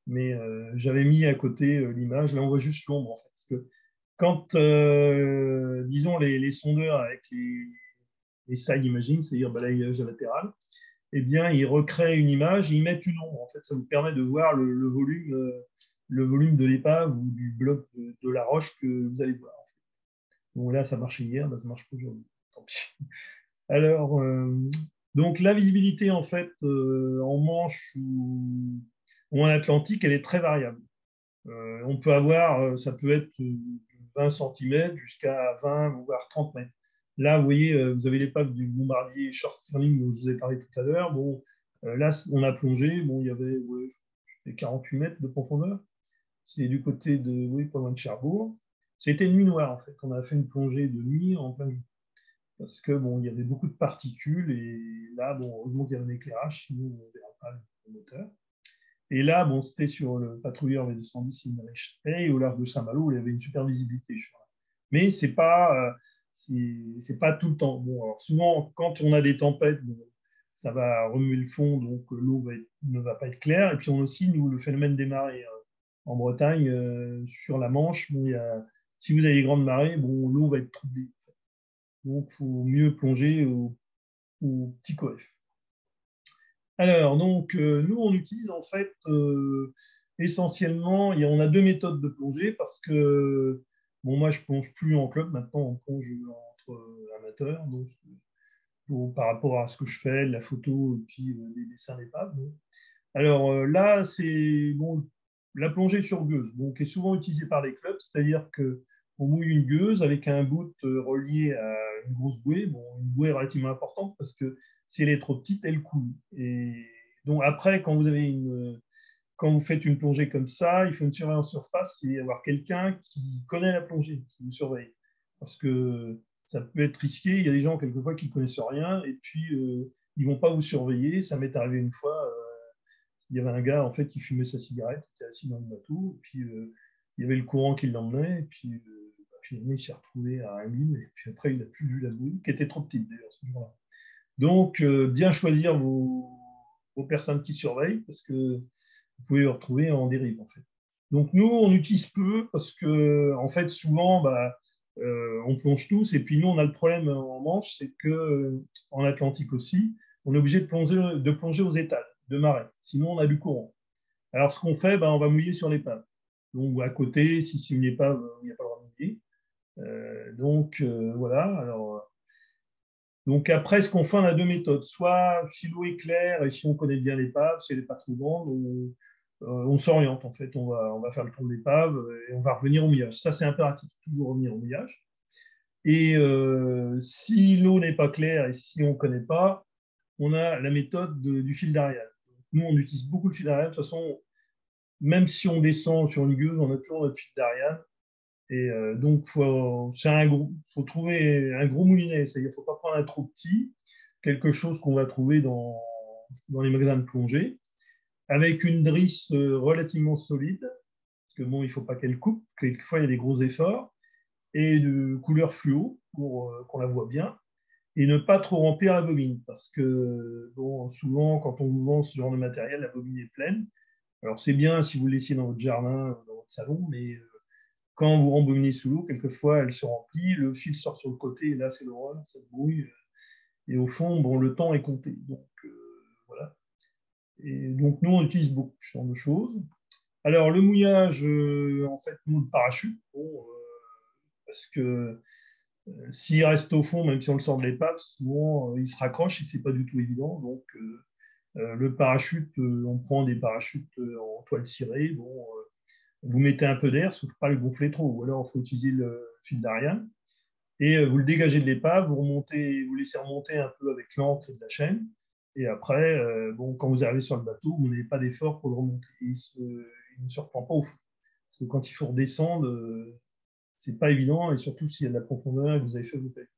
Mais j'avais mis à côté l'image. Là, on voit juste l'ombre, en fait. Parce que quand, disons, les sondeurs avec les side imaging, c'est-à-dire balayage à latéral, eh bien, ils recréent une image, ils mettent une ombre. En fait, ça vous permet de voir le volume de l'épave ou du bloc de la roche que vous allez voir. En fait. Donc là, ça marchait hier, ça ne marche pas aujourd'hui. Tant pis. Alors, donc la visibilité, en fait, en Manche ou en Atlantique, elle est très variable. On peut avoir, ça peut être 20 cm jusqu'à 20, voire 30 mètres. Là, vous voyez, vous avez l'épave du bombardier Short Stirling dont je vous ai parlé tout à l'heure. Bon, là, on a plongé. Bon, il y avait 48 mètres de profondeur. C'est du côté de, oui, pas loin de Cherbourg. C'était une nuit noire, en fait. On a fait une plongée de nuit en plein jour. Parce que, bon, il y avait beaucoup de particules. Et là, bon, heureusement qu'il y avait un éclairage, sinon on ne verra pas le moteur. Et là, bon, c'était sur le patrouilleur V210 et au large de Saint-Malo, où il y avait une super visibilité. Mais c'est pas tout le temps. Bon, alors souvent, quand on a des tempêtes, bon, ça va remuer le fond, donc l'eau ne va pas être claire. Et puis on a aussi, nous, le phénomène des marées. En Bretagne, sur la Manche, bon, si vous avez des grandes marées, bon, l'eau va être troublée. En fait. Donc, il faut mieux plonger au petit coef. Alors, donc, nous, on utilise en fait essentiellement, on a deux méthodes de plongée parce que, bon, moi, je ne plonge plus en club, maintenant, on plonge entre amateurs, donc, par rapport à ce que je fais, de la photo et puis des dessins d'épave. Alors là, c'est bon, la plongée sur gueuse, qui est souvent utilisée par les clubs, c'est-à-dire qu'on mouille une gueuse avec un bout relié à une grosse bouée, une bouée relativement importante parce que si elle est trop petite, elle coule. Et donc après, quand vous faites une plongée comme ça, il faut une surveillance surface et avoir quelqu'un qui connaît la plongée, qui vous surveille. Parce que ça peut être risqué. Il y a des gens, quelquefois, qui ne connaissent rien et puis ils ne vont pas vous surveiller. Ça m'est arrivé une fois. Il y avait un gars, en fait, qui fumait sa cigarette, qui était assis dans le bateau. Et puis, il y avait le courant qui l'emmenait. Et puis, finalement, il s'est retrouvé à 1 000, et puis après, il n'a plus vu la bouée, qui était trop petite d'ailleurs ce jour-là. Donc, bien choisir vos personnes qui surveillent, parce que vous pouvez vous retrouver en dérive, en fait. Donc, nous, on utilise peu, parce que, en fait, souvent, on plonge tous, et puis nous, on a le problème en Manche, c'est qu'en Atlantique aussi, on est obligé de plonger aux étals de marée, sinon on a du courant. Alors, ce qu'on fait, on va mouiller sur l'épave. Donc, à côté, si c'est une épave, il n'y a pas le droit de mouiller. Voilà. Alors, donc, après, ce qu'on fait, on a deux méthodes. Soit, si l'eau est claire et si on connaît bien l'épave, si elle n'est pas trop grande, on s'oriente, en fait. On va faire le tour de l'épave et on va revenir au mouillage. Ça, c'est impératif, toujours revenir au mouillage. Et si l'eau n'est pas claire et si on ne connaît pas, on a la méthode du fil d'Ariane. Nous, on utilise beaucoup le fil d'Ariane. De toute façon, même si on descend sur une gueuse, on a toujours notre fil d'Ariane. Et donc, il faut trouver un gros moulinet. C'est-à-dire qu'il ne faut pas prendre un trop petit, quelque chose qu'on va trouver dans les magasins de plongée, avec une drisse relativement solide, parce que bon, il ne faut pas qu'elle coupe, quelquefois il y a des gros efforts, et de couleur fluo pour qu'on la voit bien, et ne pas trop remplir la bobine, parce que bon, souvent, quand on vous vend ce genre de matériel, la bobine est pleine. Alors, c'est bien si vous le laissiez dans votre jardin, dans votre salon, mais quand vous rembobinez sous l'eau, quelquefois, elle se remplit, le fil sort sur le côté, et là, c'est l'horreur, ça brouille. Et au fond, bon, le temps est compté. Donc, voilà. Et donc, nous, on utilise beaucoup ce genre de choses. Alors, le mouillage, en fait, nous, le parachute, parce que s'il reste au fond, même si on le sort de l'épave, souvent, il se raccroche et ce n'est pas du tout évident. Donc, le parachute, on prend des parachutes en toile cirée. Bon, vous mettez un peu d'air, sauf pas le gonfler trop. Ou alors, il faut utiliser le fil d'Ariane. Et vous le dégagez de l'épave, vous laissez remonter un peu avec l'ancre et de la chaîne. Et après, quand vous arrivez sur le bateau, vous n'avez pas d'effort pour le remonter. Il ne se reprend pas au fond. Parce que quand il faut redescendre, c'est pas évident, et surtout s'il y a de la profondeur et que vous avez fait vos pelles.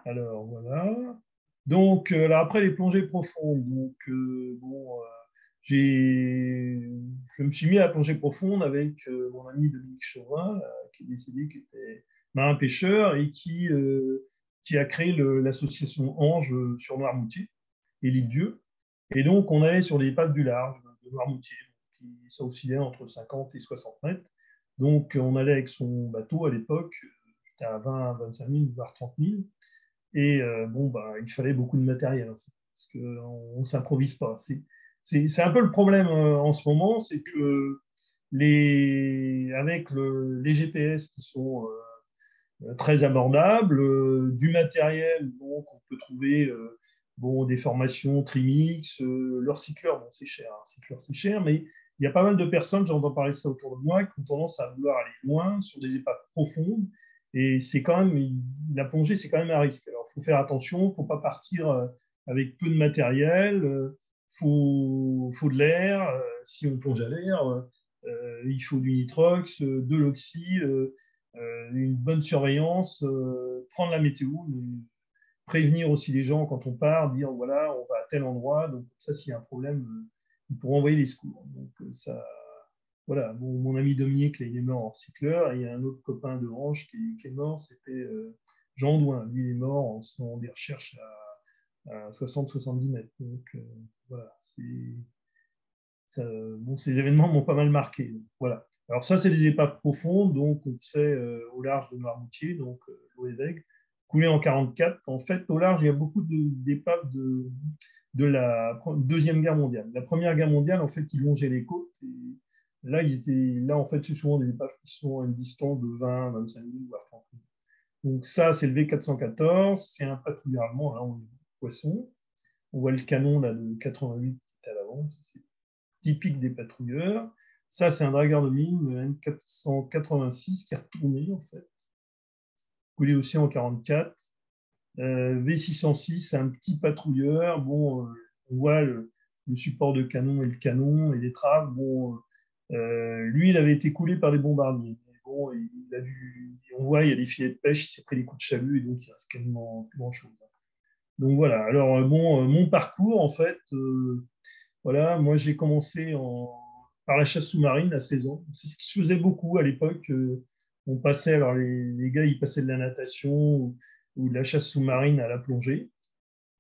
Alors, voilà. Donc, alors après, les plongées profondes. Donc, je me suis mis à la plongée profonde avec mon ami Dominique Chauvin, qui est décédé, qui était marin pêcheur et qui a créé l'association Ange sur Noirmoutier et l'Île-Dieu. Et donc, on allait sur les épaves du large de Noirmoutier, ça oscillait entre 50 et 60 mètres. Donc, on allait avec son bateau à l'époque, c'était à 20, 25 000, voire 30 000. Et il fallait beaucoup de matériel, en fait, parce qu'on ne s'improvise pas. C'est un peu le problème en ce moment, c'est que avec les GPS qui sont très abordables, du matériel qu'on peut trouver, des formations Trimix, leur cycleur, bon, c'est cher, hein, cycleur c'est cher, mais il y a pas mal de personnes, j'entends parler de ça autour de moi, qui ont tendance à vouloir aller loin sur des épaves profondes. Et c'est quand même, la plongée, c'est quand même un risque. Alors, il faut faire attention, il ne faut pas partir avec peu de matériel, faut de l'air, si on plonge à l'air, il faut du nitrox, de l'oxy, une bonne surveillance, prendre la météo, prévenir aussi les gens quand on part, dire voilà, on va à tel endroit, donc ça, s'il y a un problème, ils pourront envoyer des secours. Donc, ça. Voilà, mon ami Dominique, là, il est mort en cycleur, et il y a un autre copain de Range qui est mort, c'était Jean Douin. Lui, il est mort en faisant des recherches à 60-70 mètres. Donc, voilà, ces événements m'ont pas mal marqué. Donc, voilà. Alors, ça, c'est des épaves profondes, donc c'est au large de Noirmoutier, donc l'eau est vague, coulé en 44. En fait, au large, il y a beaucoup d'épaves de la Deuxième Guerre mondiale. La Première Guerre mondiale, en fait, ils longeaient les côtes. Là, en fait, c'est souvent des épaves qui sont à une distance de 20, 25 000, voire 30 000. Donc ça, c'est le V414, c'est un patrouilleur allemand, là, on est poisson. On voit le canon là, de 88 qui est à l'avant, c'est typique des patrouilleurs. Ça, c'est un dragueur de mine, le N486, qui est retourné, en fait, coulé aussi en 44. V606, c'est un petit patrouilleur. Bon, on voit le support de canon et le canon et les traves. Bon, lui, il avait été coulé par les bombardiers. Bon, on voit, il y a des filets de pêche, il s'est pris des coups de chalut, et donc il reste quasiment plus grand-chose. Donc voilà, alors mon parcours, en fait, voilà, moi j'ai commencé par la chasse sous-marine à 16 ans. C'est ce qui se faisait beaucoup à l'époque. on passait, alors les gars, ils passaient de la natation ou de la chasse sous-marine à la plongée.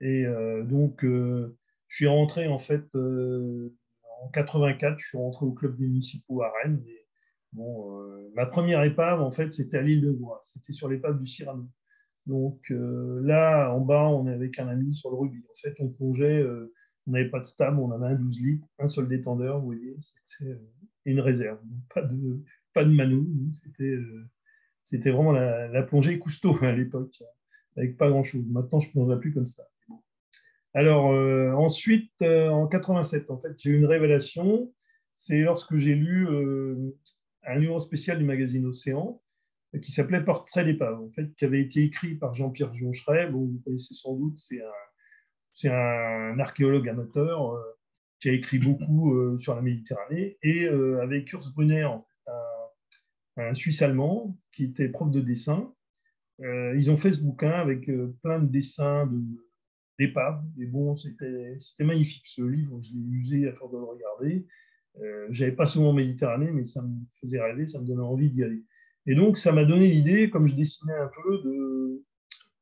Et donc, je suis rentré en fait en 84, je suis rentré au club des municipaux à Rennes. Et, bon, ma première épave, en fait, c'était à l'île de Groix. C'était sur l'épave du Cyrano. Donc là, en bas, on est avec un ami sur le rugby. En fait, on plongeait, on n'avait pas de stab, on avait un 12 litres, un seul détendeur, vous voyez, c'était une réserve. Donc, pas de mano, c'était vraiment la plongée Cousteau à l'époque, avec pas grand-chose. Maintenant, je ne plongerai plus comme ça. Alors, ensuite, en 87, en fait, j'ai eu une révélation. C'est lorsque j'ai lu un numéro spécial du magazine Océan qui s'appelait Portrait d'épave, en fait, qui avait été écrit par Jean-Pierre Joncheret. Bon, vous connaissez sans doute, c'est un archéologue amateur qui a écrit beaucoup sur la Méditerranée, et avec Urs Brunner, en fait, un Suisse-allemand qui était prof de dessin. Ils ont fait ce bouquin avec plein de dessins d'épaves. Et bon, c'était magnifique ce livre, je l'ai usé à force de le regarder. Je n'avais pas souvent en Méditerranée, mais ça me faisait rêver, ça me donnait envie d'y aller. Et donc, ça m'a donné l'idée, comme je dessinais un peu,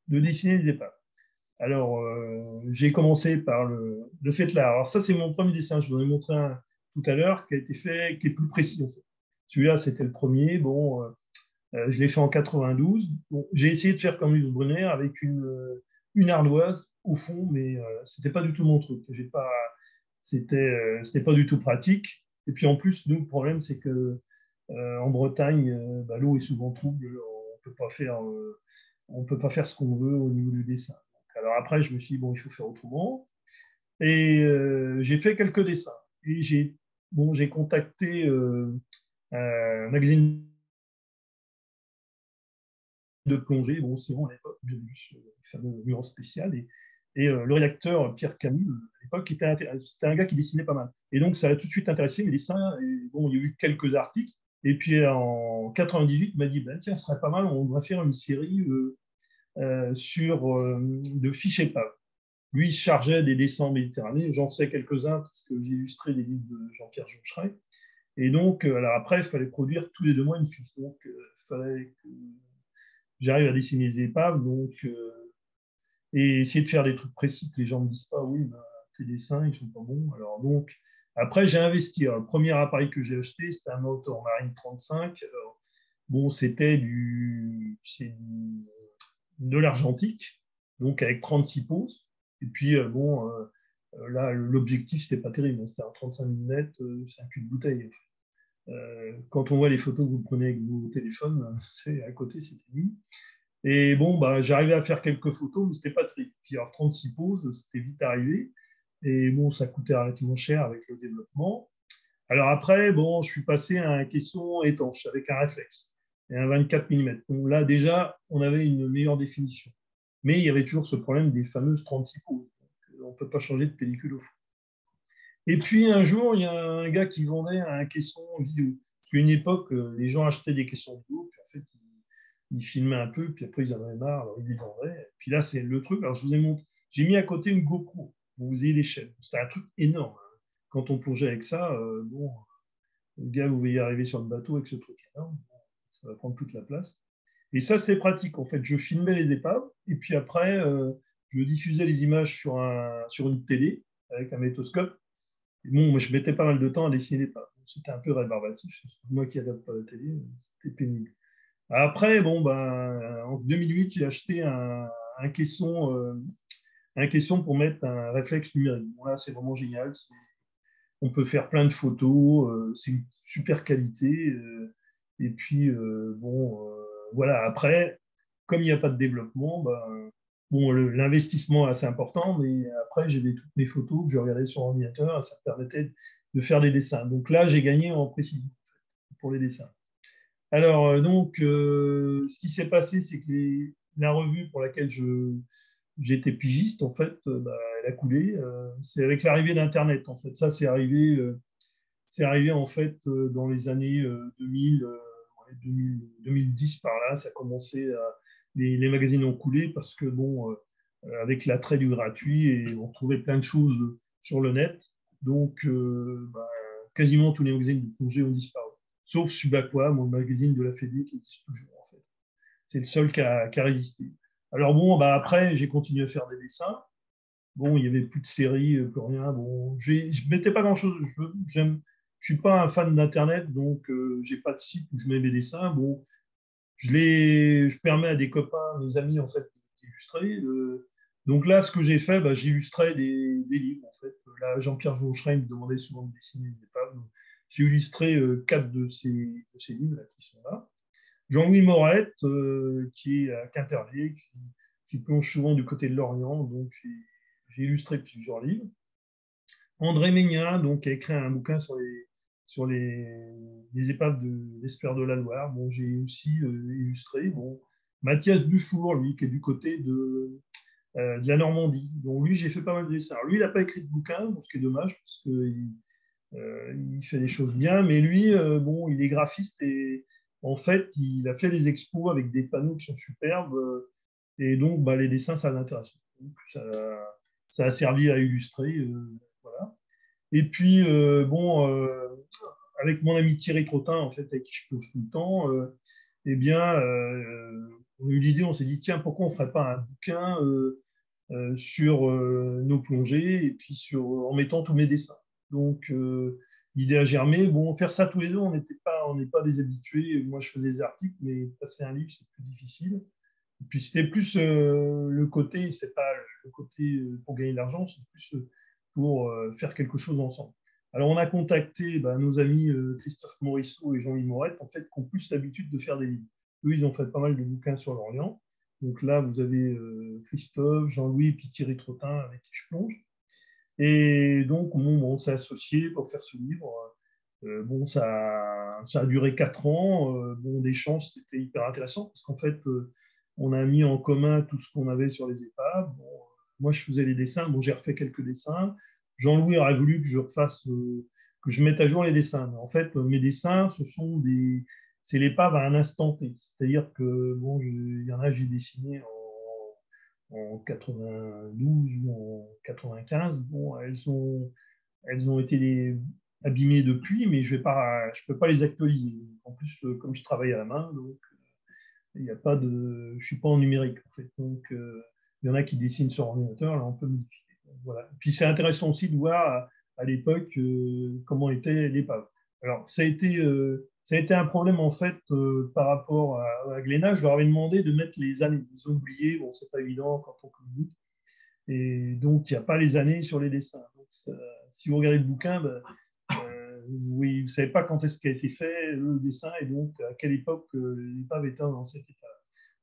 de dessiner des épaves. Alors, j'ai commencé par le faites-là. Alors, ça, c'est mon premier dessin. Je vous en ai montré un tout à l'heure qui a été fait, qui est plus précis, en fait. Celui-là, c'était le premier. Bon, je l'ai fait en 92. Bon, j'ai essayé de faire comme Luce Brunner avec une ardoise au fond, mais ce n'était pas du tout mon truc. C'était pas du tout pratique. Et puis en plus, nous, le problème, c'est que en Bretagne, l'eau est souvent trouble. On peut pas faire ce qu'on veut au niveau du dessin. Donc, alors après, je me suis dit, bon, il faut faire autrement. Et j'ai fait quelques dessins. Et j'ai contacté un magazine de plongée. Bon, c'est bon, à l'époque, j'ai vu ce fameux numéro spécial. Et le rédacteur Pierre Camus, à l'époque, c'était un gars qui dessinait pas mal. Et donc, ça a tout de suite intéressé mes dessins. Et bon, il y a eu quelques articles. Et puis, en 98, il m'a dit, ben, tiens, ce serait pas mal, on devrait faire une série de fiches épaves. Lui, il se chargeait des dessins en Méditerranée. J'en sais quelques-uns parce que j'ai illustré des livres de Jean-Pierre Joncheret. Et donc, alors après, il fallait produire tous les 2 mois une fiche. Donc, il fallait que j'arrive à dessiner des épaves. Donc, et essayer de faire des trucs précis que les gens ne me disent pas, oui, bah, tes dessins, ils sont pas bons. Alors, donc, après, j'ai investi. Alors, le premier appareil que j'ai acheté, c'était un moteur Marine 35. Alors, bon, de l'argentique, donc avec 36 poses. Et puis, bon, là, l'objectif, c'était pas terrible. C'était un 35 mm, c'est un cul de bouteille. Quand on voit les photos que vous prenez avec vos téléphones, à côté, c'était nul. Et bon, bah, j'arrivais à faire quelques photos, mais c'était pas très. Puis alors, 36 poses, c'était vite arrivé. Et bon, ça coûtait relativement cher avec le développement. Alors après, bon, je suis passé à un caisson étanche avec un réflexe et un 24 mm. Donc là, déjà, on avait une meilleure définition. Mais il y avait toujours ce problème des fameuses 36 poses. Donc, on ne peut pas changer de pellicule au fond. Et puis un jour, il y a un gars qui vendait un caisson vidéo. Parce qu'à une époque, les gens achetaient des caissons vidéo, puis en fait, ils filmaient un peu, puis après, ils en avaient marre, alors ils les vendaient. Puis là, c'est le truc. Alors, je vous ai montré, j'ai mis à côté une GoPro, pour vous ayez l'échelle. C'était un truc énorme. Quand on plongeait avec ça, bon, le gars, vous voyez arriver sur le bateau avec ce truc énorme, ça va prendre toute la place. Et ça, c'était pratique. En fait, je filmais les épaves, et puis après, je diffusais les images sur une télé avec un magnétoscope. Bon, moi, je mettais pas mal de temps à dessiner les épaves. C'était un peu rébarbatif. Moi qui n'adapte pas la télé, c'était pénible. Après, bon, ben, en 2008, j'ai acheté un caisson, un caisson pour mettre un réflexe numérique. Bon, là, c'est vraiment génial. On peut faire plein de photos. C'est une super qualité. Et puis, bon, voilà. Après, comme il n'y a pas de développement, ben, bon, l'investissement est assez important, mais après, j'avais toutes mes photos que je regardais sur l'ordinateur et ça me permettait de faire des dessins. Donc là, j'ai gagné en précision pour les dessins. Alors, donc, ce qui s'est passé, c'est que la revue pour laquelle j'étais pigiste, en fait, bah, elle a coulé. C'est avec l'arrivée d'Internet, en fait. Ça, c'est arrivé en fait, dans les années 2000, 2010 par là. Ça a commencé les magazines ont coulé parce que, bon, avec l'attrait du gratuit, et on trouvait plein de choses sur le net. Donc, bah, quasiment tous les magazines de plongée ont disparu. sauf Subaqua, mon magazine de la Fédé qui existe toujours en fait. C'est le seul qui a résisté. Alors bon, bah après, j'ai continué à faire des dessins. Bon, il n'y avait plus de séries, plus rien. Bon, je ne mettais pas grand-chose. Je ne suis pas un fan d'Internet, donc j'ai pas de site où je mets mes dessins. Bon, je permets à des copains, mes amis, en fait, d'illustrer. Donc là, ce que j'ai fait, bah, j'illustrais des livres, en fait. Là, Jean-Pierre Joncherin me demandait souvent de dessiner des épaves. J'ai illustré 4 de ces livres là, qui sont là. Jean-Louis Morette, qui est à Quinterviers, qui plonge souvent du côté de l'Orient, donc j'ai illustré plusieurs livres. André Mégnat, donc, qui a écrit un bouquin sur les épaves de l'Esper de la Loire. Bon, j'ai aussi illustré. Bon, Mathias Dufour, lui, qui est du côté de la Normandie. Donc, lui, j'ai fait pas mal de dessins. Alors, lui, il n'a pas écrit de bouquin, bon, ce qui est dommage, parce qu'il fait des choses bien, mais lui, bon, il est graphiste et en fait, il a fait des expos avec des panneaux qui sont superbes. Et donc, bah, les dessins, ça l'intéresse. Ça a servi à illustrer. Voilà. Et puis, bon, avec mon ami Thierry Trottin, en fait, avec qui je plonge tout le temps, eh bien, on a eu l'idée, on s'est dit, tiens, pourquoi on ne ferait pas un bouquin sur nos plongées et puis en mettant tous mes dessins. Donc, l'idée a germé. Bon, faire ça tous les deux, on n'est pas des habitués. Moi, je faisais des articles, mais passer un livre, c'est plus difficile. Et puis, c'était plus le côté, c'est pas le côté pour gagner de l'argent, c'est plus pour faire quelque chose ensemble. Alors, on a contacté nos amis Christophe Morisseau et Jean-Louis Morette, en fait, qui ont plus l'habitude de faire des livres. Eux, ils ont fait pas mal de bouquins sur l'Orient. Donc là, vous avez Christophe, Jean-Louis et puis Thierry Trottin avec qui je plonge. Et donc, bon, on s'est associés pour faire ce livre. Bon, ça a duré 4 ans. Bon, d'échanges, c'était hyper intéressant parce qu'en fait, on a mis en commun tout ce qu'on avait sur les épaves. Bon, moi, je faisais les dessins. Bon, j'ai refait quelques dessins. Jean-Louis aurait voulu que je refasse, que je mette à jour les dessins. Mais en fait, mes dessins, c'est l'épave à un instant T. C'est-à-dire que, bon, il y en a, j'ai dessiné en 92 ou en 95. Bon, elles ont été abîmées depuis, mais je peux pas les actualiser. En plus, comme je travaille à la main, donc il y a pas de, je suis pas en numérique en fait. Donc il y en a qui dessinent sur ordinateur, là on peut modifier. Donc, voilà. Puis c'est intéressant aussi de voir à l'époque comment était l'épave. Alors ça a été un problème en fait par rapport à Glénat. Je leur avais demandé de mettre les années. Ils ont oublié, bon c'est pas évident quand on communique. Et donc, il n'y a pas les années sur les dessins. Donc, si vous regardez le bouquin, vous ne savez pas quand est-ce qu'a été fait le dessin et donc à quelle époque l'épave était dans cet état.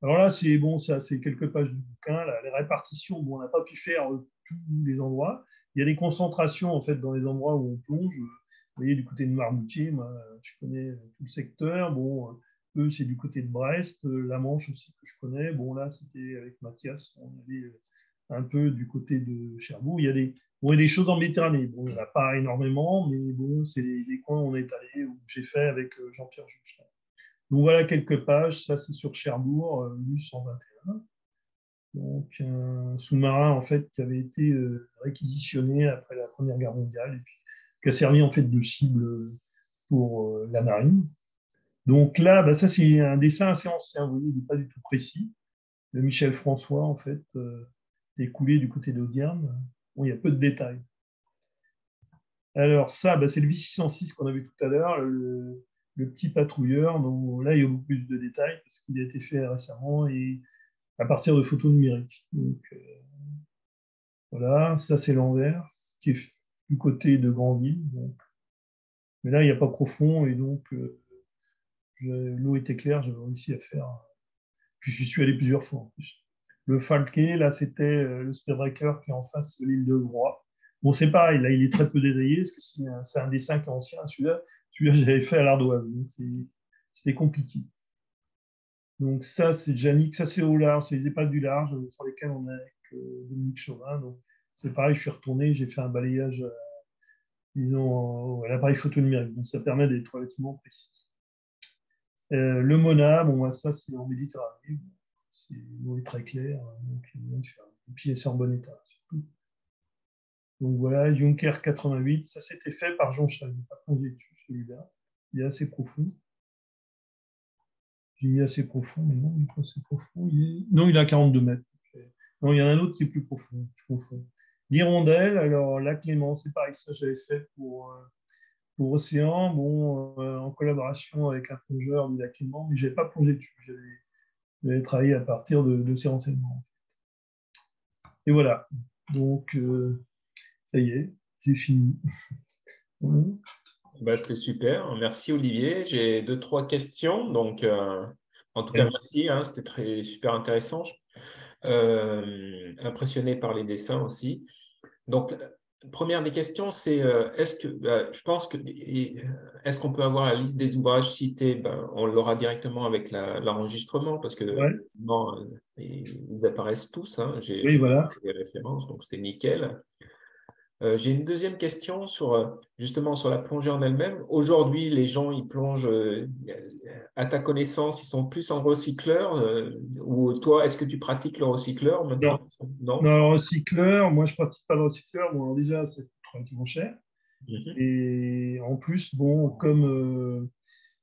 Alors là, c'est bon, ça, c'est quelques pages du bouquin. Là, les répartitions, bon, on n'a pas pu faire tous les endroits. Il y a des concentrations en fait dans les endroits où on plonge. Vous voyez, du côté de Marmoutier, moi, je connais tout le secteur. Bon, eux, c'est du côté de Brest, la Manche aussi que je connais. Bon, là, c'était avec Mathias, on allait un peu du côté de Cherbourg. Il y a des choses en Méditerranée. Bon, il n'y en a pas énormément, mais bon, c'est les coins où on est allé, où j'ai fait avec Jean-Pierre Juchelin. Donc voilà quelques pages. Ça, c'est sur Cherbourg, 1121. Donc un sous-marin en fait qui avait été réquisitionné après la Première Guerre mondiale et puis qui a servi en fait de cible pour la marine. Donc là, ça c'est un dessin assez ancien. Vous voyez, il n'est pas du tout précis. De Michel François en fait. Écoulé du côté d'Audierne. Bon, il y a peu de détails. Alors ça, c'est le V606 qu'on a vu tout à l'heure, le petit patrouilleur. Donc là, il y a beaucoup plus de détails parce qu'il a été fait récemment et à partir de photos numériques. Donc voilà, ça c'est l'Anvers, qui est du côté de Granville. Donc. Mais là, il n'y a pas profond et donc l'eau était claire, j'avais réussi à faire. Puis j'y suis allé plusieurs fois en plus. Le Falquet, là, c'était le speedbreaker qui est en face de l'île de Groix. Bon, c'est pareil, là, il est très peu détaillé, parce que c'est un dessin qui est ancien, celui-là, j'avais fait à l'ardoise, donc c'était compliqué. Donc ça, c'est Jannick, ça c'est au large, c'est les épaves du large sur lesquelles on est avec Dominique Chauvin. Donc c'est pareil, je suis retourné, j'ai fait un balayage, disons, à l'appareil photo numérique, donc ça permet d'être relativement précis. Le Mona, bon, ça c'est en Méditerranée. L'eau est très claire, donc et puis c'est en bon état surtout. Donc voilà, Juncker 88, ça s'était fait par Jean Chal, pas plongé dessus celui-là. il est assez profond. J'ai mis assez profond, mais non, il est pas assez profond. Non, il est à 42 mètres. Non, il y en a un autre qui est plus profond. Je confonds. L'hirondelle, alors la Clément, c'est pareil, ça j'avais fait pour Océan, bon, en collaboration avec un plongeur du lac Clément, mais je n'avais pas plongé dessus. J'avais travaillé à partir de ces renseignements. Et voilà. Donc, ça y est, j'ai fini. Bah, c'était super. Merci Olivier. J'ai 2, 3 questions. Donc, en tout cas, merci. Hein, c'était super intéressant. Impressionné par les dessins aussi. Donc, la première des questions, c'est je pense que est-ce qu'on peut avoir la liste des ouvrages cités? Ben, on l'aura directement avec l'enregistrement parce que Ouais. non, ils apparaissent tous. Hein. J'ai Oui, voilà. les références, donc c'est nickel. J'ai une deuxième question justement sur la plongée en elle-même. Aujourd'hui, les gens, ils plongent, à ta connaissance, ils sont plus en recycleur ou toi, est-ce que tu pratiques le recycleur Non. maintenant? Non, Non? le recycleur, moi je ne pratique pas le recycleur. Bon, alors déjà, c'est relativement cher. Mhm. Et en plus, bon, comme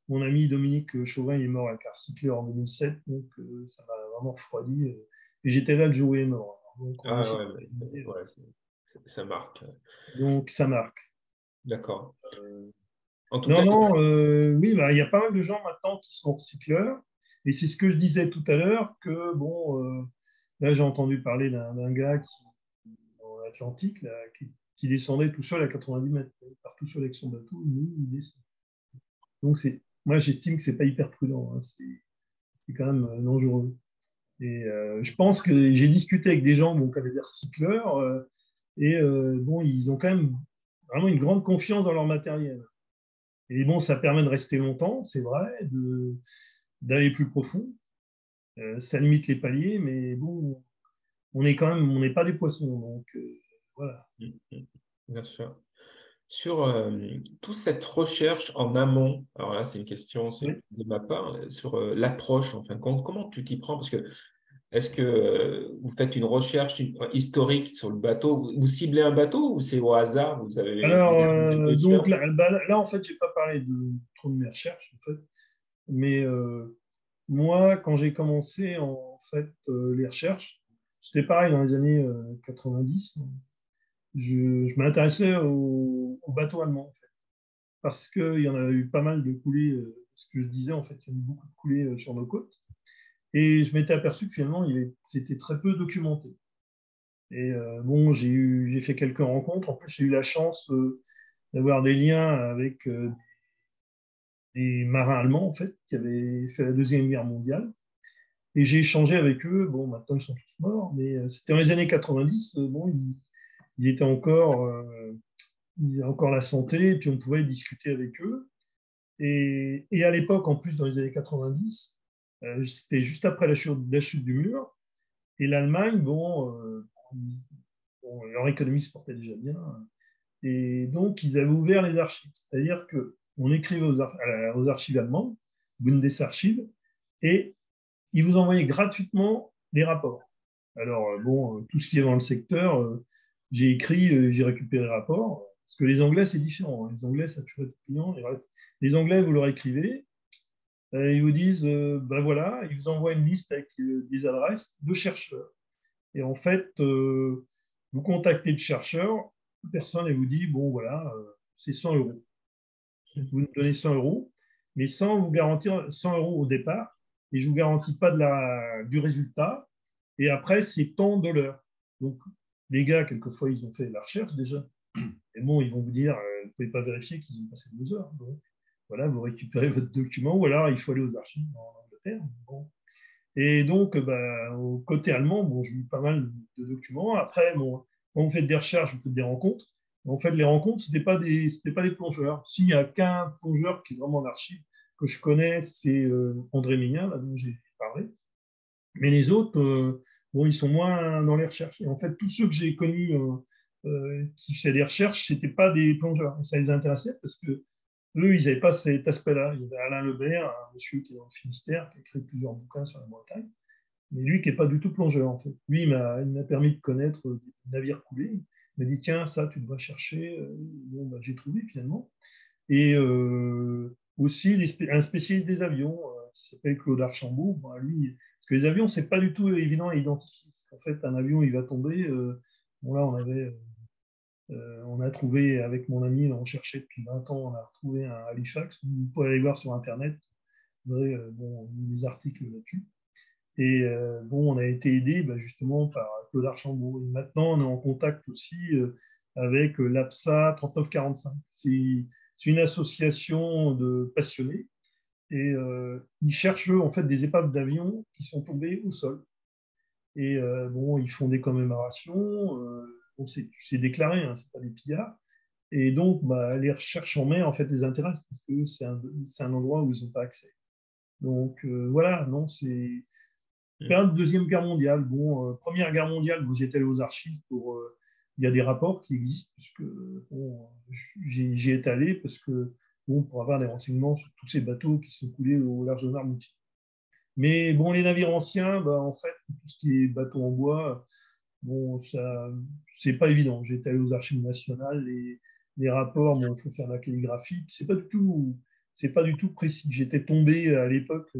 mon ami Dominique Chauvin il est mort avec un recycleur en 2007, donc ça m'a vraiment refroidi. Et j'étais là le jour où il est mort. Donc on Ah essaie ouais, de... ouais, ça marque. Donc ça marque. D'accord. Euh, En tout Non, cas, non, oui, bah, il y a pas mal de gens maintenant qui sont recycleurs. Et c'est ce que je disais tout à l'heure, que bon, là j'ai entendu parler d'un gars en Atlantique là, qui descendait tout seul à 90 mètres. Il part tout seul avec son bateau, il descend. Donc moi j'estime que c'est pas hyper prudent, hein, c'est quand même dangereux. Et je pense que j'ai discuté avec des gens bon, qui avaient des recycleurs, et bon, ils ont quand même vraiment une grande confiance dans leur matériel. Et bon, ça permet de rester longtemps, c'est vrai, d'aller plus profond. Ça limite les paliers, mais bon, on n'est pas des poissons, donc voilà. bien sûr. Sur toute cette recherche en amont, alors là, c'est une question Oui. de ma part, sur l'approche, en fin de compte, comment tu t'y prends? Parce que est-ce que vous faites une recherche historique sur le bateau? Vous ciblez un bateau ou c'est au hasard? Vous avez Alors, des donc pêcheurs? là, bah, là, en fait, je n'ai pas parlé trop de mes recherches, en fait. Mais moi, quand j'ai commencé en fait les recherches, c'était pareil dans les années 90. Je m'intéressais aux bateaux allemands, en fait, parce qu'il y en a eu pas mal de coulées. Ce que je disais, en fait, il y a eu beaucoup de coulées sur nos côtes. Et je m'étais aperçu que finalement, c'était très peu documenté. Et bon, j'ai fait quelques rencontres. En plus, j'ai eu la chance d'avoir des liens avec des marins allemands, en fait, qui avaient fait la Deuxième Guerre mondiale. Et j'ai échangé avec eux. Bon, maintenant, ils sont tous morts, mais c'était dans les années 90. Bon, ils étaient encore, ils avaient encore la santé, et puis on pouvait discuter avec eux. Et à l'époque, en plus, dans les années 90, c'était juste après la chute du mur. Et l'Allemagne, bon, leur économie se portait déjà bien. Et donc, ils avaient ouvert les archives. C'est-à-dire qu'on écrivait aux archives allemandes, Bundesarchiv, et ils vous envoyaient gratuitement les rapports. Alors, bon, tout ce qui est dans le secteur, j'ai écrit, j'ai récupéré les rapports, parce que les Anglais, c'est différent. Les Anglais, ça a toujours été client. Les Anglais, vous leur écrivez, ils vous disent, ben voilà, ils vous envoient une liste avec des adresses de chercheurs. Et en fait, vous contactez le chercheur, personne, et vous dit, bon, voilà, c'est 100 euros. Vous nous donnez 100 euros, mais sans vous garantir 100 euros au départ, et je ne vous garantis pas du résultat. Et après, c'est tant de l'heure. Donc, les gars, quelquefois, ils ont fait la recherche déjà. Et bon, ils vont vous dire, vous ne pouvez pas vérifier qu'ils ont passé 2 heures. Donc, voilà, vous récupérez votre document, ou alors il faut aller aux archives en Angleterre. Bon. Et donc, bah, au côté allemand, bon, j'ai eu pas mal de documents. Après, bon, quand vous faites des recherches, vous faites des rencontres. En fait, les rencontres, c'était pas des plongeurs. S'il n'y a qu'un plongeur qui est vraiment en archive que je connais, c'est André Mignin, là, dont j'ai parlé. Mais les autres, bon, ils sont moins dans les recherches. Et en fait, tous ceux que j'ai connus qui faisaient des recherches, ce n'étaient pas des plongeurs. Et ça les intéressait parce que eux, ils n'avaient pas cet aspect-là. Il y avait Alain Lebert, un monsieur qui est dans le Finistère, qui a écrit plusieurs bouquins sur la Bretagne, mais lui qui n'est pas du tout plongeur, en fait. Lui, il m'a permis de connaître des navires coulés. Il m'a dit, tiens, ça, tu devrais chercher. Bon, bah, j'ai trouvé finalement. Et aussi un spécialiste des avions qui s'appelle Claude Archambault. Bon, lui, parce que les avions, c'est pas du tout évident à identifier. En fait, un avion, il va tomber. Bon, là, on a trouvé, avec mon ami, on cherchait depuis 20 ans, on a retrouvé un Halifax. Vous pouvez aller voir sur Internet, vous verrez des articles là-dessus. Et bon, on a été aidé justement par Claude Archambault. Et maintenant, on est en contact aussi avec l'APSA 3945. C'est une association de passionnés et ils cherchent eux, en fait des épaves d'avions qui sont tombées au sol. Et bon, ils font des commémorations. Bon, c'est déclaré, hein, c'est pas des pillards. Et donc, les recherches en mer, en fait, les intéressent parce que c'est un endroit où ils n'ont pas accès. Donc voilà, non, c'est période de Deuxième Guerre mondiale. Bon, Première Guerre mondiale, bon, j'étais allé aux archives pour. Il y a des rapports qui existent, puisque bon, j'y étais allé parce que bon, pour avoir des renseignements sur tous ces bateaux qui sont coulés au large de Narmouti. Mais bon, les navires anciens, en fait, tout ce qui est bateau en bois, bon, ça, c'est pas évident. J'étais allé aux archives nationales, les rapports, bon, il faut faire la calligraphie. C'est pas du tout précis. J'étais tombé à l'époque.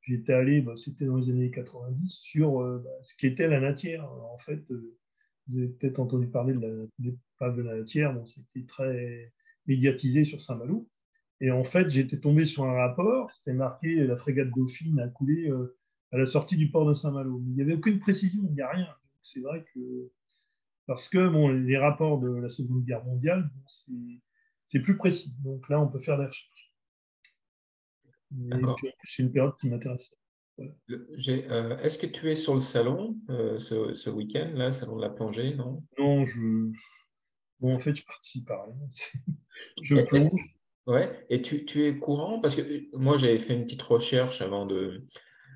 J'étais allé, c'était dans les années 90, sur ce qu'était la natière. En fait, vous avez peut-être entendu parler de l'épave de la natière. Bon, c'était très médiatisé sur Saint-Malo. Et en fait, j'étais tombé sur un rapport. C'était marqué la frégate Dauphine a coulé à la sortie du port de Saint-Malo. Mais il n'y avait aucune précision, il n'y a rien. C'est vrai que. Parce que bon, les rapports de la Seconde Guerre mondiale, bon, c'est plus précis. Donc là, on peut faire des recherches. Et puis, c'est une période qui m'intéressait. Voilà. Est-ce que tu es sur le salon ce week-end, là, salon de la plongée, non? Non, bon, en fait, je participe à rien. Je plonge. Ouais, et tu es courant? Parce que moi, j'avais fait une petite recherche avant de.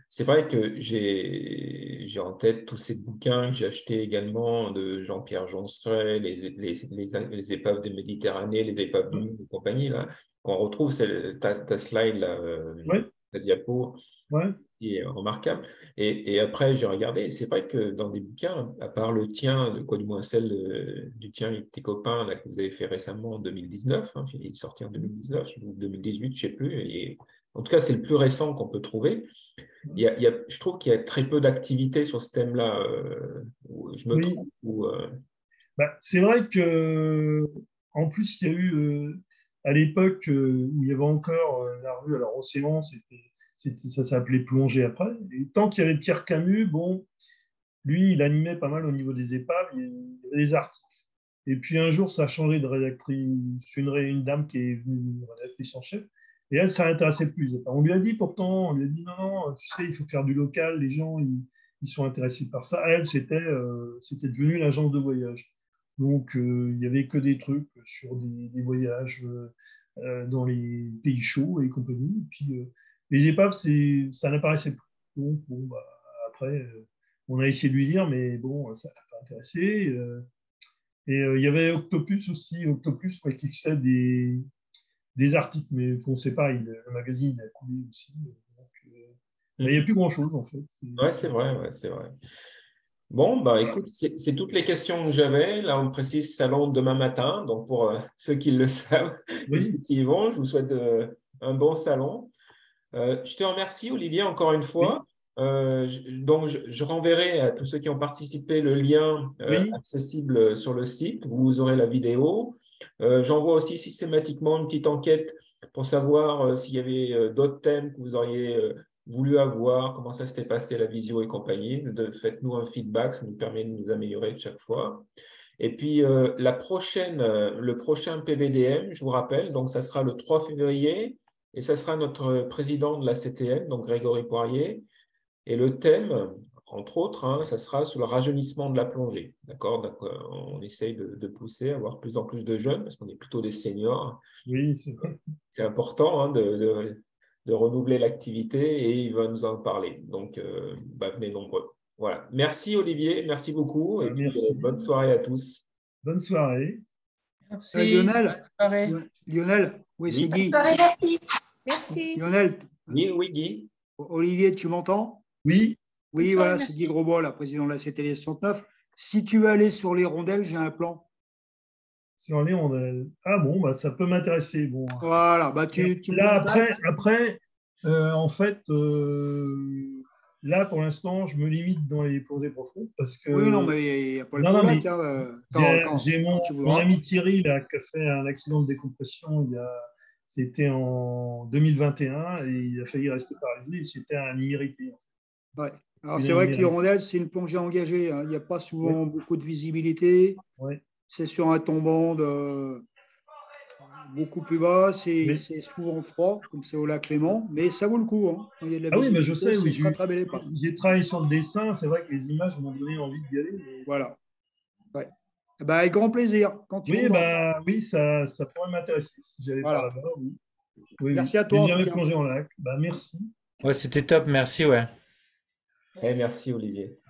C'est vrai que j'ai en tête tous ces bouquins que j'ai achetés également de Jean-Pierre Jonstret, les épaves de Méditerranée, les épaves du monde et compagnie, là, qu'on retrouve, c'est ta slide, là, Ouais. ta diapo, Ouais. qui est remarquable. Et après, j'ai regardé, c'est vrai que dans des bouquins, à part le tien, du moins celle du tien et de tes copains là, que vous avez fait récemment en 2019, hein, il est sorti en 2019 ou 2018, je ne sais plus, et en tout cas, c'est le plus récent qu'on peut trouver. Je trouve qu'il y a très peu d'activités sur ce thème-là. Je me trompe c'est vrai que, en plus, il y a eu, à l'époque où il y avait encore la rue, alors Océan, ça s'appelait Plongée après. Et tant qu'il y avait Pierre Camus, bon, lui, il animait pas mal au niveau des épaves, il y avait des articles. Et puis un jour, ça a changé de rédactrice, une dame qui est venue rédactrice en chef, et elle, ça l'intéressait plus. On lui a dit pourtant, on lui a dit non, tu sais, il faut faire du local, les gens, ils sont intéressés par ça. Elle, c'était devenu l'agence de voyage. Donc, il n'y avait que des trucs sur des voyages dans les pays chauds et compagnie. Et puis, les épaves, ça n'apparaissait plus. Donc, bon, après, on a essayé de lui dire, mais bon, ça n'a pas intéressé. Et il y avait Octopus aussi, Octopus qui faisait des articles, mais on ne sait pas, le magazine a coulé aussi. Donc, il n'y a plus grand-chose, en fait. Ouais, c'est vrai, ouais, c'est vrai. Bon, écoute, c'est toutes les questions que j'avais. Là, on précise salon demain matin. Donc, pour ceux qui le savent et ceux qui y vont, je vous souhaite un bon salon. Je te remercie, Olivier, encore une fois. Donc, je renverrai à tous ceux qui ont participé le lien accessible sur le site où vous aurez la vidéo. J'envoie aussi systématiquement une petite enquête pour savoir s'il y avait d'autres thèmes que vous auriez voulu avoir, comment ça s'était passé la visio et compagnie. Faites-nous un feedback, ça nous permet de nous améliorer chaque fois. Et puis, le prochain PVDM, je vous rappelle, donc ça sera le 3 février et ça sera notre président de la CTN, donc Grégory Poirier. Et le thème, entre autres, ça sera sur le rajeunissement de la plongée. D'accord? Donc, on essaye de pousser à avoir de plus en plus de jeunes parce qu'on est plutôt des seniors. Oui, c'est vrai. C'est important de renouveler l'activité et il va nous en parler. Donc, venez nombreux. Voilà. Merci Olivier, merci beaucoup et merci. Bonne soirée à tous. Bonne soirée. Merci. Lionel, Lionel, oui, c'est Guy. Merci. Lionel. Oui, Guy. Olivier, tu m'entends? Oui. Oui, voilà, c'est Guy Grosbois, la présidente de la CTL 69. Si tu veux aller sur les rondelles, j'ai un plan. Si on est, ah bon, bah, ça peut m'intéresser. Bon. Voilà. Bah, là, après en fait, là, pour l'instant, je me limite dans les plongées profondes parce que. Oui, non, mais il n'y a pas le lac. J'ai mon ami Thierry là, qui a fait un accident de décompression c'était en 2021 et il a failli rester paralysé. C'était un immérité. Ouais. Alors, c'est vrai que l'hirondelle, c'est une plongée engagée. Hein. Il n'y a pas souvent beaucoup de visibilité. Ouais. C'est sur un tombant beaucoup plus bas. C'est souvent froid, comme c'est au lac Léman. Mais ça vaut le coup. Hein. Il y a de la oui, mais je sais. Oui, j'ai travaillé sur le dessin. C'est vrai que les images m'ont donné envie d'y aller. Mais... Voilà. Ouais. Bah, avec grand plaisir. Quand tu oui, ça pourrait m'intéresser. Si j'allais par là-bas, oui. Merci à toi. J'ai jamais plongé en lac. Bah, merci. Ouais, c'était top. Merci, ouais. Merci, Olivier.